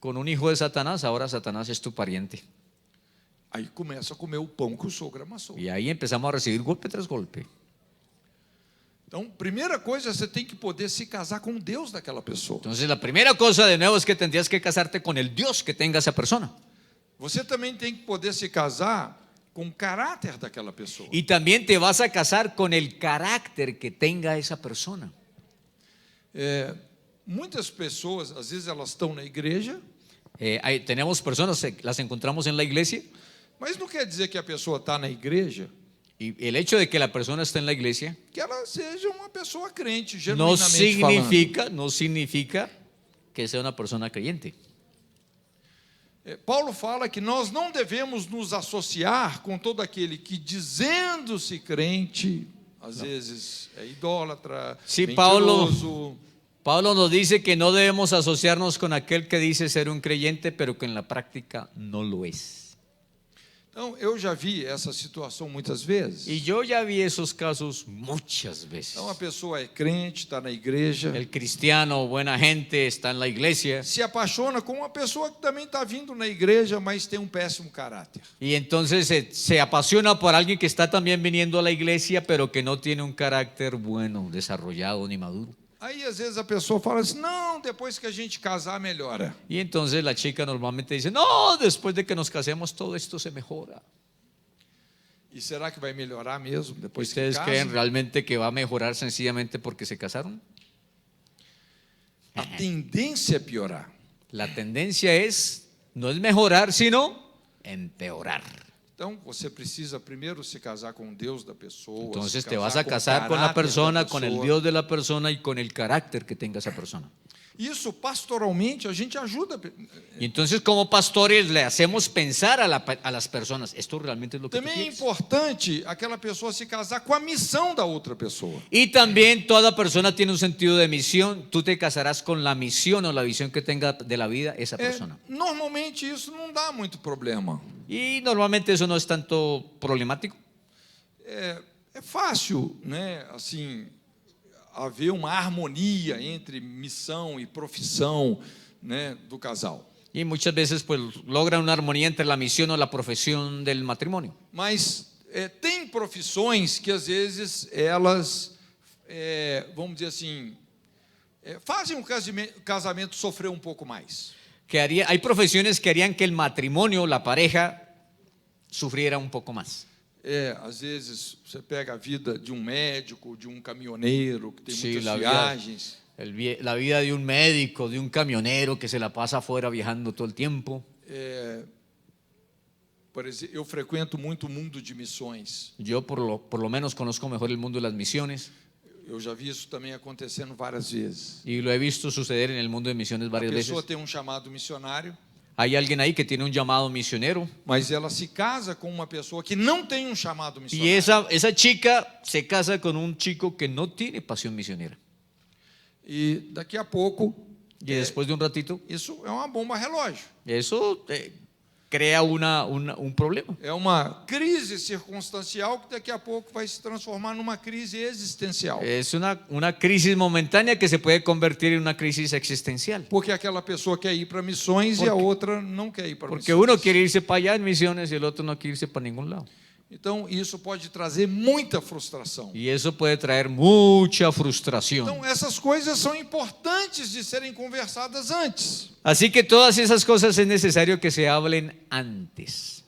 un hijo de Satanás, ahora Satanás es tu pariente. Aí começa a comer o pão que o sogro amassou. Y ahí empezamos a recibir golpe tras golpe. Então, primeira coisa, você tem que poder se casar com o Deus daquela pessoa. Entonces la primera cosa de nuevo es que tendrías que casarte con el Dios que tenga esa persona. Você também tem que poder se casar com o caráter daquela pessoa. Y también te vas a casar con el carácter que tenga esa persona. Muitas pessoas, às vezes elas estão na igreja, Tenemos personas, las encontramos en la iglesia, mas não quer dizer que a pessoa está na igreja y el hecho de que la persona esté en la iglesia que ela seja uma pessoa crente, no genuinamente falando. no significa que sea una persona creyente. Paulo fala que nós não devemos nos associar com todo aquele que, dizendo-se crente, às vezes é idólatra, Sí, mentiroso. Pablo nos dice que no debemos asociarnos con aquel que dice ser un creyente, pero que en la práctica no lo es. Então, eu já vi essa situação muitas vezes. Y yo ya vi esos casos muchas veces. Então, a pessoa é crente, está na igreja, El cristiano, buena gente, está en la iglesia. se apaixona com uma pessoa que também está vindo na igreja, mas tem um péssimo caráter. Y entonces se apasiona por alguien que está también viniendo a la iglesia, pero que no tiene un carácter bueno, desarrollado ni maduro. Aí, às vezes, a pessoa fala assim, não, depois que a gente casar, melhora. Y entonces la chica normalmente dice, no, después de que nos casemos todo esto se mejora. E será que vai melhorar mesmo depois que ¿Ustedes creen casa? realmente que va a mejorar sencillamente porque se casaron? A tendência é piorar. La tendencia no es mejorar, sino empeorar. Então, você precisa primeiro se casar com o Deus da pessoa. Entonces se te vas a com o casar con la caráter da persona, con el pessoa. Dios de la persona y con el carácter que tenga esa persona. Isso, pastoralmente, a gente ajuda. Y entonces como pastores le hacemos pensar a las personas, esto realmente es lo que tú Também é quieres. importante aquela pessoa se casar com a missão da outra pessoa. Y también toda persona tiene un sentido de misión. Tú te casarás con la misión o la visión que tenga de la vida esa persona. Normalmente isso não dá muito problema. Y normalmente eso no es tanto problemático. É fácil, né? Assim, haver uma harmonia entre missão e profissão, né, do casal. Y muchas veces pues logran una armonía entre la misión o la profesión del matrimonio. Mas tem profissões que às vezes elas, vamos dizer assim, fazem o casamento sofrer um pouco mais. Hay profesiones que harían que el matrimonio, la pareja, sufriera un poco más. Às vezes você pega a vida de um médico, de um caminhoneiro que tem Sí, muitas la vida. viagens. La vida de un médico, de un camionero que se la pasa afuera viajando todo el tiempo. Por exemplo, eu frequento muito o mundo de missões. Yo por lo menos conozco mejor el mundo de las misiones Eu já vi isso também acontecendo várias vezes. y lo he visto suceder en el mundo de misiones A varias pessoa veces. tem um chamado missionário, Hay alguien ahí que tiene un llamado misionero mas ela se casa com uma pessoa que não tem um chamado y missionário. esa chica se casa con un chico que no tiene pasión misionera. E daqui a pouco, Y después de un ratito, isso é uma bomba relógio. eso crea un problema. É uma crise circunstancial que daqui a pouco vai se transformar numa crise existencial. Es una crisis momentánea que se puede convertir en una crisis existencial. Porque aquela pessoa quer ir para missões e a outra não quer ir para Porque missões. uno quiere irse para allá en misiones y el otro no quiere irse para ningún lado. Então, isso pode trazer muita frustração. Y eso puede traer mucha frustración. Então, essas coisas são importantes de serem conversadas antes. Así que todas esas cosas es necesario que se hablen antes.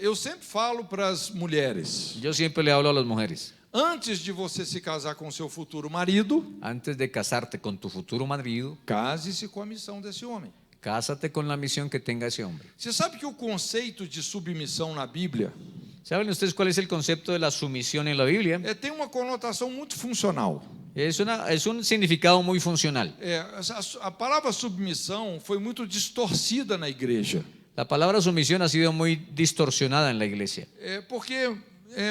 Eu sempre falo para as mulheres, Yo siempre le hablo a las mujeres, antes de você se casar com seu futuro marido, antes de casarte con tu futuro marido, case-se com a missão desse homem. cásate con la misión que tenga ese hombre. Você sabe que o conceito de submissão na Bíblia ¿Saben ustedes cuál es el concepto de la sumisión en la Biblia? tem uma conotação muito funcional. Es un significado muy funcional. A palavra submissão foi muito distorcida na igreja, La palabra sumisión ha sido muy distorsionada en la iglesia. porque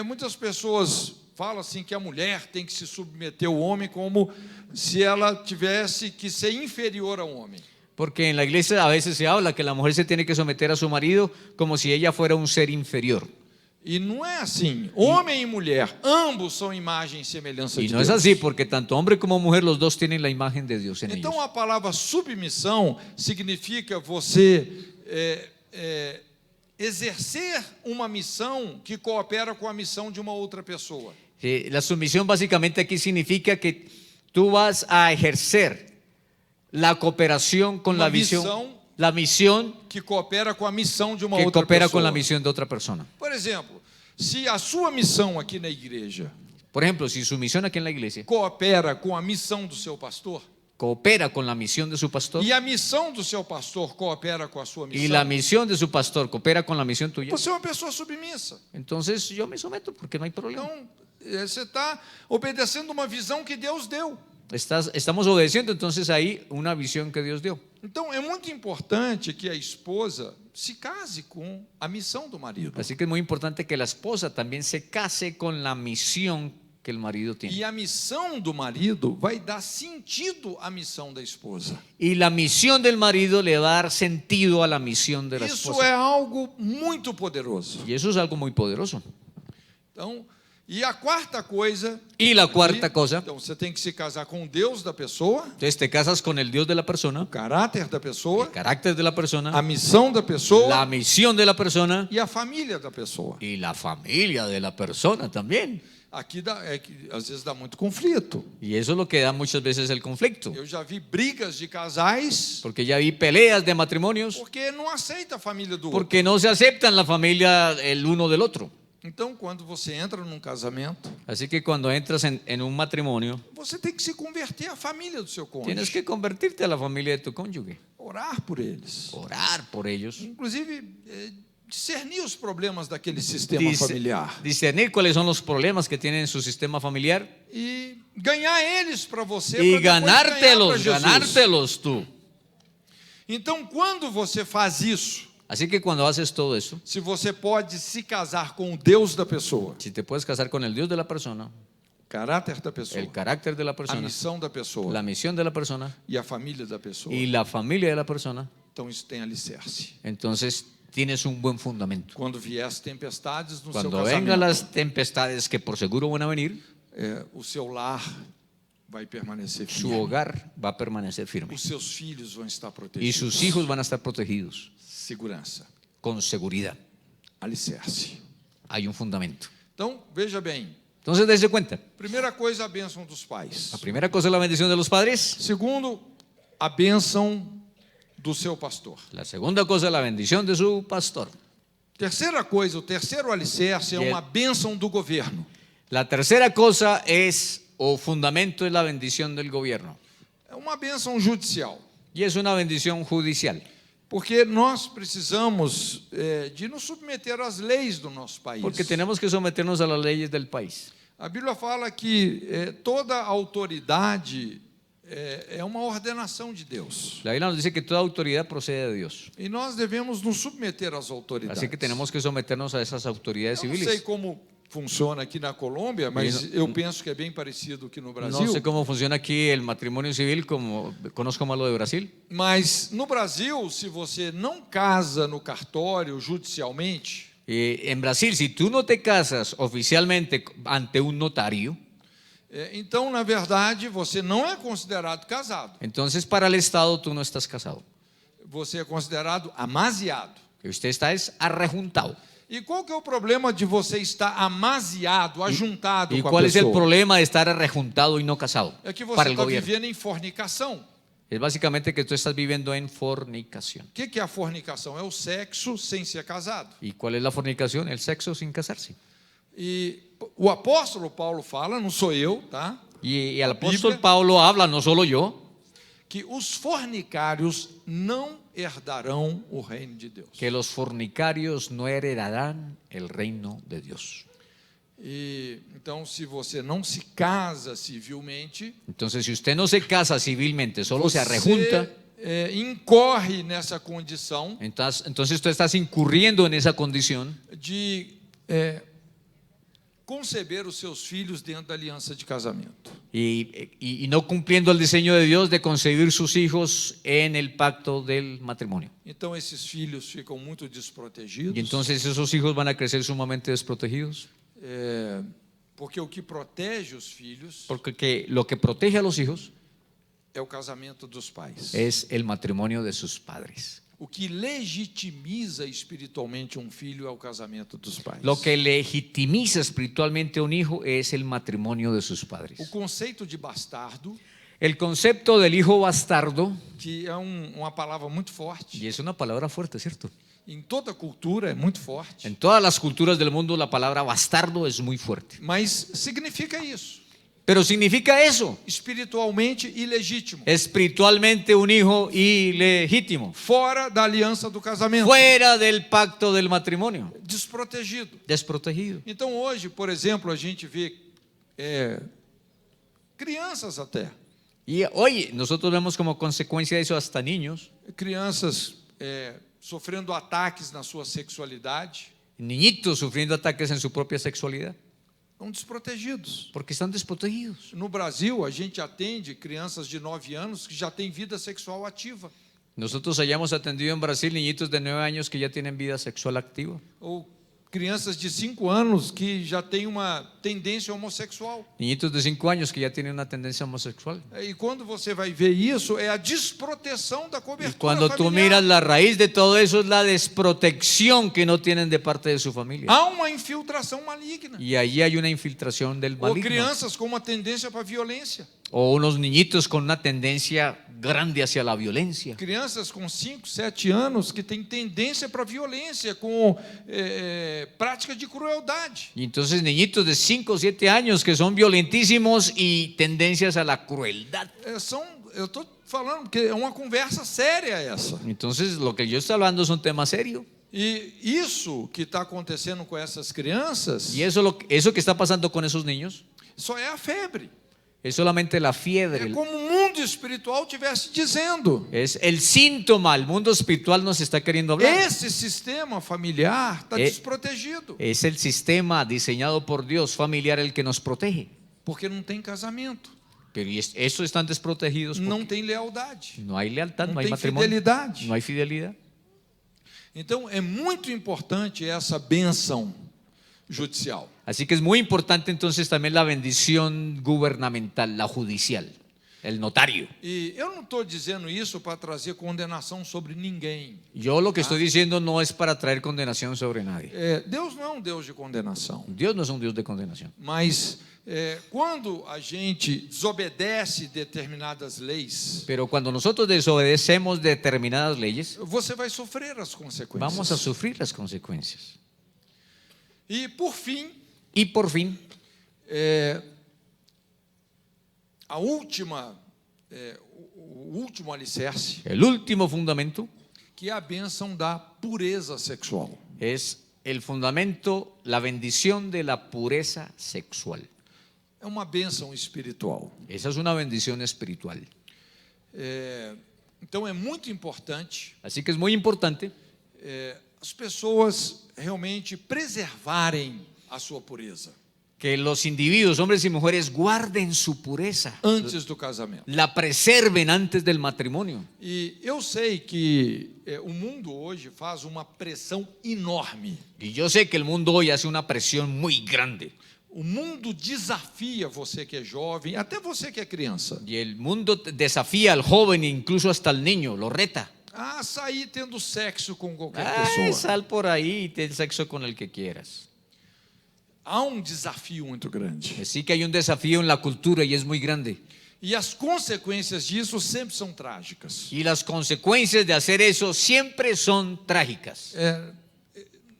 muitas pessoas falam assim que a mulher tem que se submeter ao homem como se ela tivesse que ser inferior ao homem. Porque en la iglesia a veces se habla que la mujer se tiene que someter a su marido como si ella fuera un ser inferior. E não é assim. Homem e mulher, ambos são imagem e semelhança Y de no Deus. es así, porque tanto hombre como mujer, los dos tienen la imagen de Dios en ellos. Então a palavra submissão significa você exercer uma missão que coopera com a missão de uma outra pessoa. La sumisión básicamente aquí significa que tú vas a ejercer la cooperación con Una la misión Que coopera com a missão de uma que outra coopera pessoa. con la misión de otra persona. Por exemplo, se a sua missão aqui na igreja Por ejemplo, si su misión aquí en la iglesia coopera com a missão do seu pastor, coopera con la misión de su pastor e a missão do seu pastor coopera com a sua y la missão, misión de su pastor coopera con la misión tuya, você é uma pessoa submissa. entonces yo me someto porque no hay problema. Então, você está obedecendo uma visão que Deus deu. Estamos obedeciendo entonces ahí una visión que Dios dio. Então, é muito importante que a esposa se case com a missão do marido. Así que es muy importante que la esposa también se case con la misión que el marido E tiene. a missão do marido vai dar sentido à missão da esposa. Y la misión del marido le va a dar sentido a la misión de la Isso esposa. é algo muito poderoso. Y eso es algo muy poderoso. Então, e a quarta coisa, Y la cuarta cosa, então você tem que se casar com o Deus da pessoa, entonces te casas con el Dios de la persona, o caráter da pessoa, el carácter de la a persona, missão da pessoa la misión de la persona e a família da pessoa. y la familia de la persona también. Aqui às vezes dá muito conflito. Y eso es lo que da muchas veces el conflicto. Eu já vi brigas de casais Porque ya vi peleas de matrimonios porque não aceita a família do outro. porque no se aceptan la familia el uno del otro. Então, quando você entra num casamento, Así que cuando entras en un matrimonio, você tem que se converter à família do seu tienes cônjuge, que convertirte a la familia de tu cónyuge, orar por eles, orar por ellos, inclusive discernir os problemas daquele sistema familiar discernir cuáles son los problemas que tienen en su sistema familiar e ganhar eles para você y pra depois ganhar pra Jesus. ganártelos tú. Então, quando você faz isso, Así que cuando haces todo eso, se você pode se casar com o Deus da pessoa, si te puedes casar con el Dios de la persona, o caráter da pessoa, el carácter de la a persona, missão da pessoa la misión de la persona e a família da pessoa, y la familia de la persona, então isso tem alicerce. entonces tienes un buen fundamento. Quando vier as tempestades no Cuando seu vengan casamento, las tempestades que por seguro van a venir, o seu lar vai permanecer su firme. hogar va a permanecer firme Os seus filhos vão estar y protegidos. sus hijos van a estar protegidos Segurança, con seguridad. alicerce. Hay un fundamento. Então, veja bem. Entonces, desde cuenta. Primeira coisa, a bênção dos pais. La primera cosa es la bendición de los padres. Segundo, a bênção do seu pastor. La segunda cosa es la bendición de su pastor. Terceira coisa, o terceiro alicerce é uma bênção do governo. La tercera cosa es, o fundamento, es la bendición del gobierno. É uma bênção judicial. Y es una bendición judicial. Porque nós precisamos de nos submeter às leis do nosso país. Porque tenemos que someternos a las leyes del país. A Bíblia fala que toda autoridade é uma ordenação de Deus. La Biblia nos dice que toda autoridad procede de Dios. E nós devemos nos submeter às autoridades. Así que tenemos que someternos a esas autoridades Eu não sei civiles. como funciona aqui na Colômbia, mas eu penso que é bem parecido aqui no Brasil. No sé cómo funciona aquí el matrimonio civil, como conozco más lo de Brasil. Mas no Brasil, se você não casa no cartório judicialmente, En Brasil, si tú no te casas oficialmente ante un notario, então, na verdade, você não é considerado casado. entonces para el Estado tú no estás casado. Você é considerado amaziado. Que usted está es arrejuntado. E qual que é o problema de você estar amaziado, ajuntado ¿Y com a cuál es el pessoa? problema de estar arrejuntado y no casado É que você para el está gobierno? vivendo em fornicação. Es básicamente que tú estás viviendo en fornicación. O que é a fornicação? É o sexo sem ser casado. ¿Y cuál es la fornicación? El sexo sin casarse. E o apóstolo Paulo fala, não sou eu, tá? Y el apóstol Biblia. Pablo habla, no solo yo, Que os fornicários não herdarão o reino de Deus. que los fornicarios no heredarán el reino de Dios. E então, se você não se casa civilmente, Entonces, si usted no se casa civilmente, solo se arrejunta, você incorre nessa condição entonces tú estás incurriendo en esa condición de conceber os seus filhos dentro da aliança de casamento. y no cumpliendo el diseño de Dios de concebir sus hijos en el pacto del matrimonio. Então, esses filhos ficam muito desprotegidos. Y entonces esos hijos van a crecer sumamente desprotegidos, Porque o que protege os filhos porque lo que protege a los hijos é o casamento dos pais. es el matrimonio de sus padres. O que legitimiza espiritualmente um filho é o casamento dos pais. Lo que legitimiza espiritualmente a un hijo es el matrimonio de sus O padres. conceito de bastardo, El concepto del hijo bastardo, que é uma palavra muito forte, y es una palabra fuerte, ¿cierto? em toda cultura é muito forte, En todas las culturas del mundo la palabra bastardo es muy fuerte. mas significa isso, Pero significa eso, espiritualmente ilegítimo, espiritualmente un hijo ilegítimo, fora da aliança do casamento, fuera del pacto del matrimonio, desprotegido. desprotegido. Então hoje, por exemplo, a gente vê crianças até, Y hoy nosotros vemos como consecuencia de eso hasta niños, crianças sofrendo ataques na sua sexualidade, niñitos sufriendo ataques en su propia sexualidad, estão desprotegidos. porque están desprotegidos. No Brasil, a gente atende crianças de 9 anos que já têm vida sexual ativa, Nosotros hayamos atendido en Brasil niñitos de 9 años que ya tienen vida sexual activa, ou crianças de 5 anos que já têm uma tendência homossexual. niñitos de 5 años que ya tienen una tendencia homosexual. E quando você vai ver isso, é a desproteção da Y cobertura cuando tú familiar. miras la raíz de todo eso es la desprotección que no tienen de parte de su familia. Há uma infiltração maligna. Y allí hay una infiltración del Ou maligno. crianças com uma tendência para a violência. O unos niñitos con una tendencia grande hacia la violencia. Crianças com 5, 7 anos que têm tendência para a violência, com prática de crueldade. Y entonces niñitos de 5 o 7 años que son violentísimos y tendencias a la crueldad. Eu estou falando que é uma conversa séria essa. Entonces lo que yo estoy hablando es un tema serio. E isso que está acontecendo com essas crianças Y eso que está pasando con esos niños só é a febre. es solamente la É fiebre. como o mundo espiritual estivesse dizendo. Es el síntoma. El mundo espiritual nos está queriendo hablar. Esse sistema familiar está desprotegido, Es el sistema diseñado por Dios familiar el que nos protege. porque não tem casamento, Pero eso están desprotegidos porque não tem lealdade, no hay lealtad, não no hay tem matrimonio, fidelidade. no hay fidelidad. Então é muito importante essa bênção judicial. Así que es muy importante entonces también la bendición gubernamental, la judicial, el notario. E eu não estou dizendo isso para trazer condenação sobre ninguém. Yo lo que estoy diciendo no es para traer condenación sobre nadie. Deus não é um Deus de condenação, Dios no es un Dios de condenación. mas quando a gente desobedece determinadas leis, Pero cuando nosotros desobedecemos determinadas leyes, você vai sofrer as consequências. vamos a sufrir las consecuencias. E por fim, Y por fin, o último alicerce, el último fundamento que é a bênção da pureza sexual. es el fundamento, la bendición de la pureza sexual. É uma bênção espiritual. Esa es una bendición espiritual. Então é muito importante Así que es muy importante as pessoas realmente preservarem a sua pureza que los individuos, hombres y mujeres, guarden su pureza, antes do casamento. la preserven antes del matrimonio. E eu sei que o mundo hoje faz uma pressão enorme. Y yo sé que el mundo hoy hace una presión muy grande. O mundo desafia você que é jovem, até você que é criança, Y el mundo desafía al joven e incluso hasta al niño, lo reta. a sair tendo sexo com qualquer Ay, pessoa. sal por ahí y ten sexo con el que quieras. Há um desafio muito grande. Así que hay un desafío en la cultura y es muy grande. E as consequências disso sempre são trágicas. Y las consecuencias de hacer eso siempre son trágicas.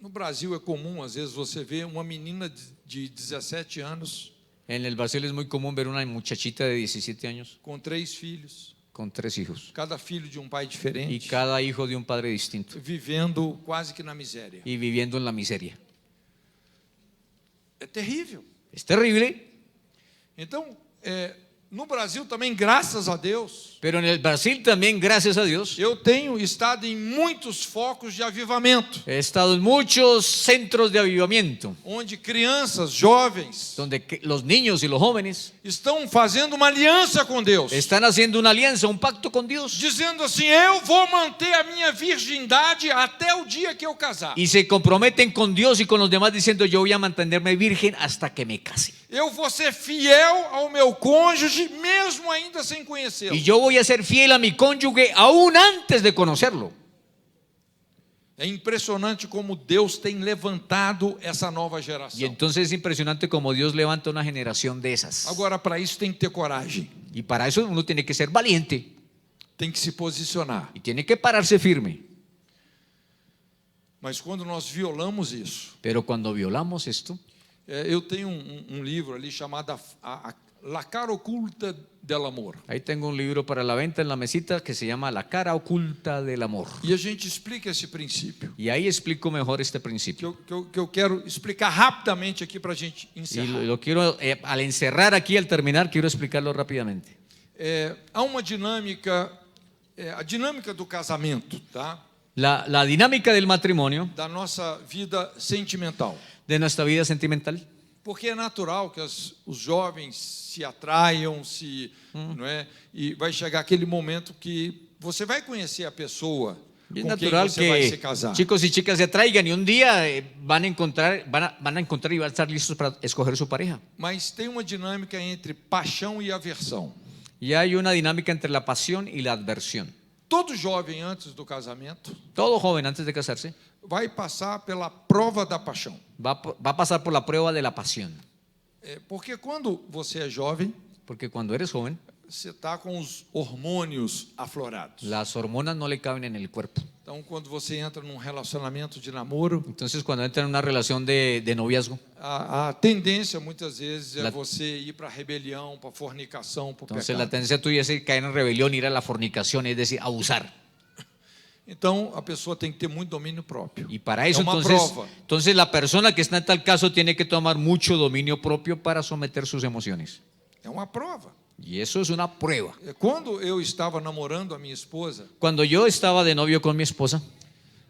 No Brasil é comum, às vezes, você ver uma menina de 17 anos En el Brasil es muy común ver una muchachita de 17 años com 3 filhos, con 3 hijos. cada filho de um pai Y diferente, cada hijo de un padre distinto. vivendo quase que na miséria. Y viviendo en la miseria. É terrível. Es terrible. Então, no Brasil também, graças a Deus, Pero en el Brasil también, gracias a Dios, eu tenho estado em muitos focos de avivamento, he estado en muchos centros de avivamiento, onde crianças, jovens, donde los niños y los jóvenes estão fazendo uma aliança com Deus, están haciendo una alianza, un pacto con Dios. dizendo assim: eu vou manter a minha virgindade até o dia que eu casar. Y se comprometen con Dios y con los demás diciendo: yo voy a mantenerme virgen hasta que me case. Eu vou ser fiel ao meu cônjuge, mesmo ainda sem conhecê-lo. Y yo voy a ser fiel a mi cónyuge aún antes de conocerlo. É impressionante como Deus tem levantado essa nova Y geração. entonces es impresionante como Dios levanta una generación de esas. Agora, para isso tem que ter coragem, Y para eso uno tiene que ser valiente tem que se posicionar. y tiene que pararse firme. Mas quando nós violamos isso, Pero cuando violamos esto, eu tenho livro ali chamado La Cara Oculta del Amor. ahí tengo un libro para la venta en la mesita que se llama La cara oculta del amor. E a gente explica esse princípio, Y ahí explico mejor este principio. que eu quero explicar rapidamente aqui para a gente Y encerrar. lo quiero, al encerrar aquí, al terminar, quiero explicarlo rápidamente. Há uma dinâmica, a dinâmica do casamento, tá? La dinámica del matrimonio, Da nossa vida sentimental. de nuestra vida sentimental. Porque é natural que os jovens se atraiam, não é? E vai chegar aquele momento que você vai conhecer a pessoa Y es com quem natural você vai se que casar. chicos y chicas se atraigan y un día van a encontrar y van a estar listos para escoger su pareja. Mas tem uma dinâmica entre paixão e aversão. Y hay una dinámica entre la pasión y la adversión. Todo jovem antes do casamento Todo joven antes de casarse vai passar pela prova da paixão. va a pasar por la prueba de la pasión. Porque quando você é jovem, Porque cuando eres joven, você está com os hormônios aflorados. las hormonas no le caben en el cuerpo. Então, quando você entra num relacionamento de namoro, Entonces, cuando entra en una relación de noviazgo, a tendência muitas vezes é La- você ir para a rebelião, para a fornicação, para o entonces la pecado. tendencia tuya es caer en rebelión, ir a la fornicación, es decir, abusar. Então, a pessoa tem que ter muito domínio próprio. Y para eso, É uma entonces, prova. entonces la persona que está en tal caso tiene que tomar mucho dominio propio para someter sus emociones. É uma prova. Y eso es una prueba. Quando eu estava namorando a minha esposa, Cuando yo estaba de novio con mi esposa,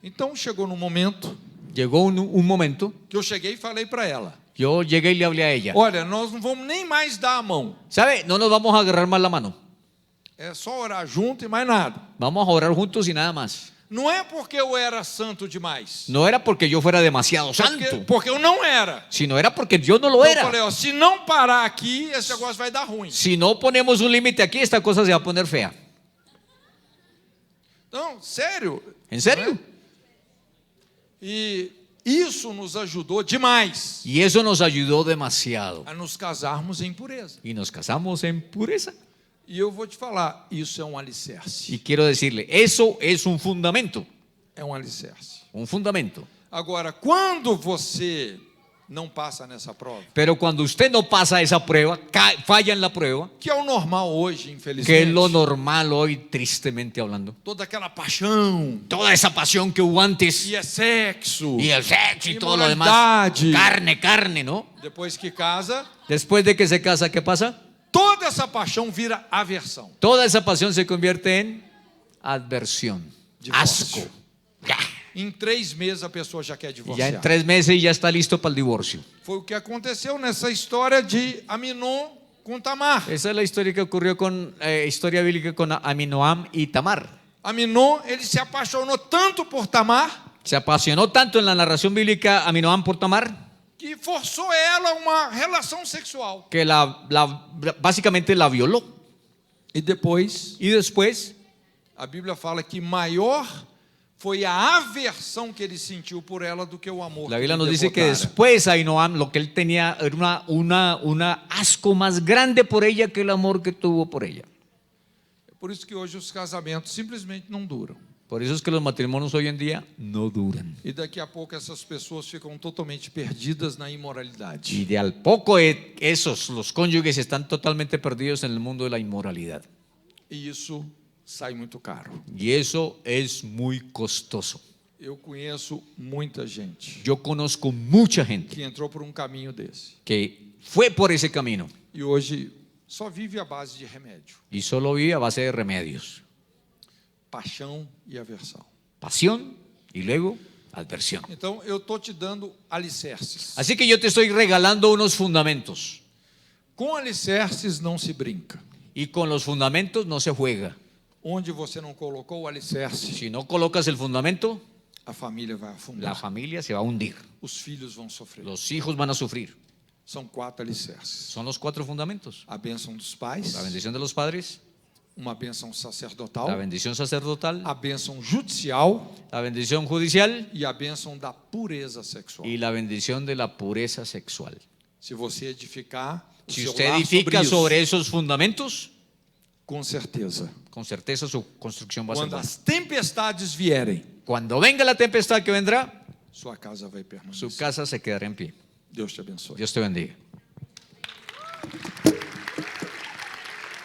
então chegou num momento llegó un momento, que eu cheguei e falei para ela: yo llegué y le hablé a ella. olha, nós não vamos nem mais dar a mão. ¿Sabe? No nos vamos a agarrar más la mano. É só orar junto e mais nada. Vamos a orar juntos y nada más. Não é porque eu era santo demais. No era porque yo fuera demasiado Porque, santo, porque eu não era. sino era porque yo no lo Eu era. falei, ó, se não parar aqui, esse negócio vai dar ruim. Si no ponemos un límite aquí, esta cosa se va a poner fea. Não, sério. ¿En serio? E isso nos ajudou demais Y eso nos ayudó demasiado. a nos casarmos em pureza. Y nos casamos en pureza. E eu vou te falar, isso é um alicerce. Y quiero decirle, eso es un fundamento. É um alicerce. Un fundamento. Agora, quando você não passa nessa prova, Pero cuando usted no pasa esa prueba, falla en la prueba, que é o normal hoje, que es infelizmente, lo normal hoy, tristemente hablando. toda aquela paixão, Toda esa pasión que hubo antes, e é sexo, y el sexo y todo lo Inmoralidade. demás, carne, ¿no? depois que casa, Después de que se casa, ¿qué pasa? toda essa paixão vira aversão. Toda esa pasión se convierte en adversión, Divórcio. asco. Ya. Em 3 meses a pessoa já quer Ya divorciar. en 3 meses ya está listo para el divorcio. Foi o que aconteceu nessa história de Aminon com Tamar. Esa es la historia que ocurrió con historia bíblica con Aminoam y Tamar. Aminon, ele se apaixonou tanto por Tamar Se apasionó tanto en la narración bíblica Aminoam por Tamar que forçou ela a uma relação sexual. que básicamente la violó. E depois, Y después a Bíblia fala que maior foi a aversão que ele sentiu por ela do que o amor La que Biblia ele nos dice que devotara. después Ahinoam lo que él tenía era una asco más grande por ella que el amor que tuvo por ella. É por isso que hoje os casamentos simplesmente não duram. Por eso es que los matrimonios hoy en día no duran. E daqui a pouco essas pessoas ficam totalmente perdidas na imoralidade. Y de al poco los cónyuges están totalmente perdidos en el mundo de la inmoralidad. E isso sai muito caro. Y eso es muy costoso. Eu conheço muita gente Yo conozco mucha gente que entrou por um caminho desse que fue por ese camino e hoje só vive à base de remédio, y solo vive a base de remedios, paixão e aversão. pasión y luego adversión. Então eu estou te dando alicerces. Así que yo te estoy regalando unos fundamentos. Com alicerces não se brinca. Y con los fundamentos no se juega. Onde você não colocou o alicerce, Si no colocas el fundamento, a família vai la afundar. familia se va a hundir. Os filhos vão sofrer. Los hijos van a sufrir. São 4 alicerces. Son los 4 fundamentos. A bênção dos pais, La bendición de los padres, uma bênção la sacerdotal, bendición sacerdotal, a bênção judicial la bendición judicial e a bênção da pureza sexual. y la bendición de la pureza sexual. Se você edificar o Si seu usted lar edifica isso, sobre esos fundamentos, com certeza, con certeza su construcción va a ser quando buena. as tempestades vierem, Cuando venga la tempestad que vendrá, sua casa vai su permanecer. casa se quedará en pie. Deus te abençoe. Dios te bendiga.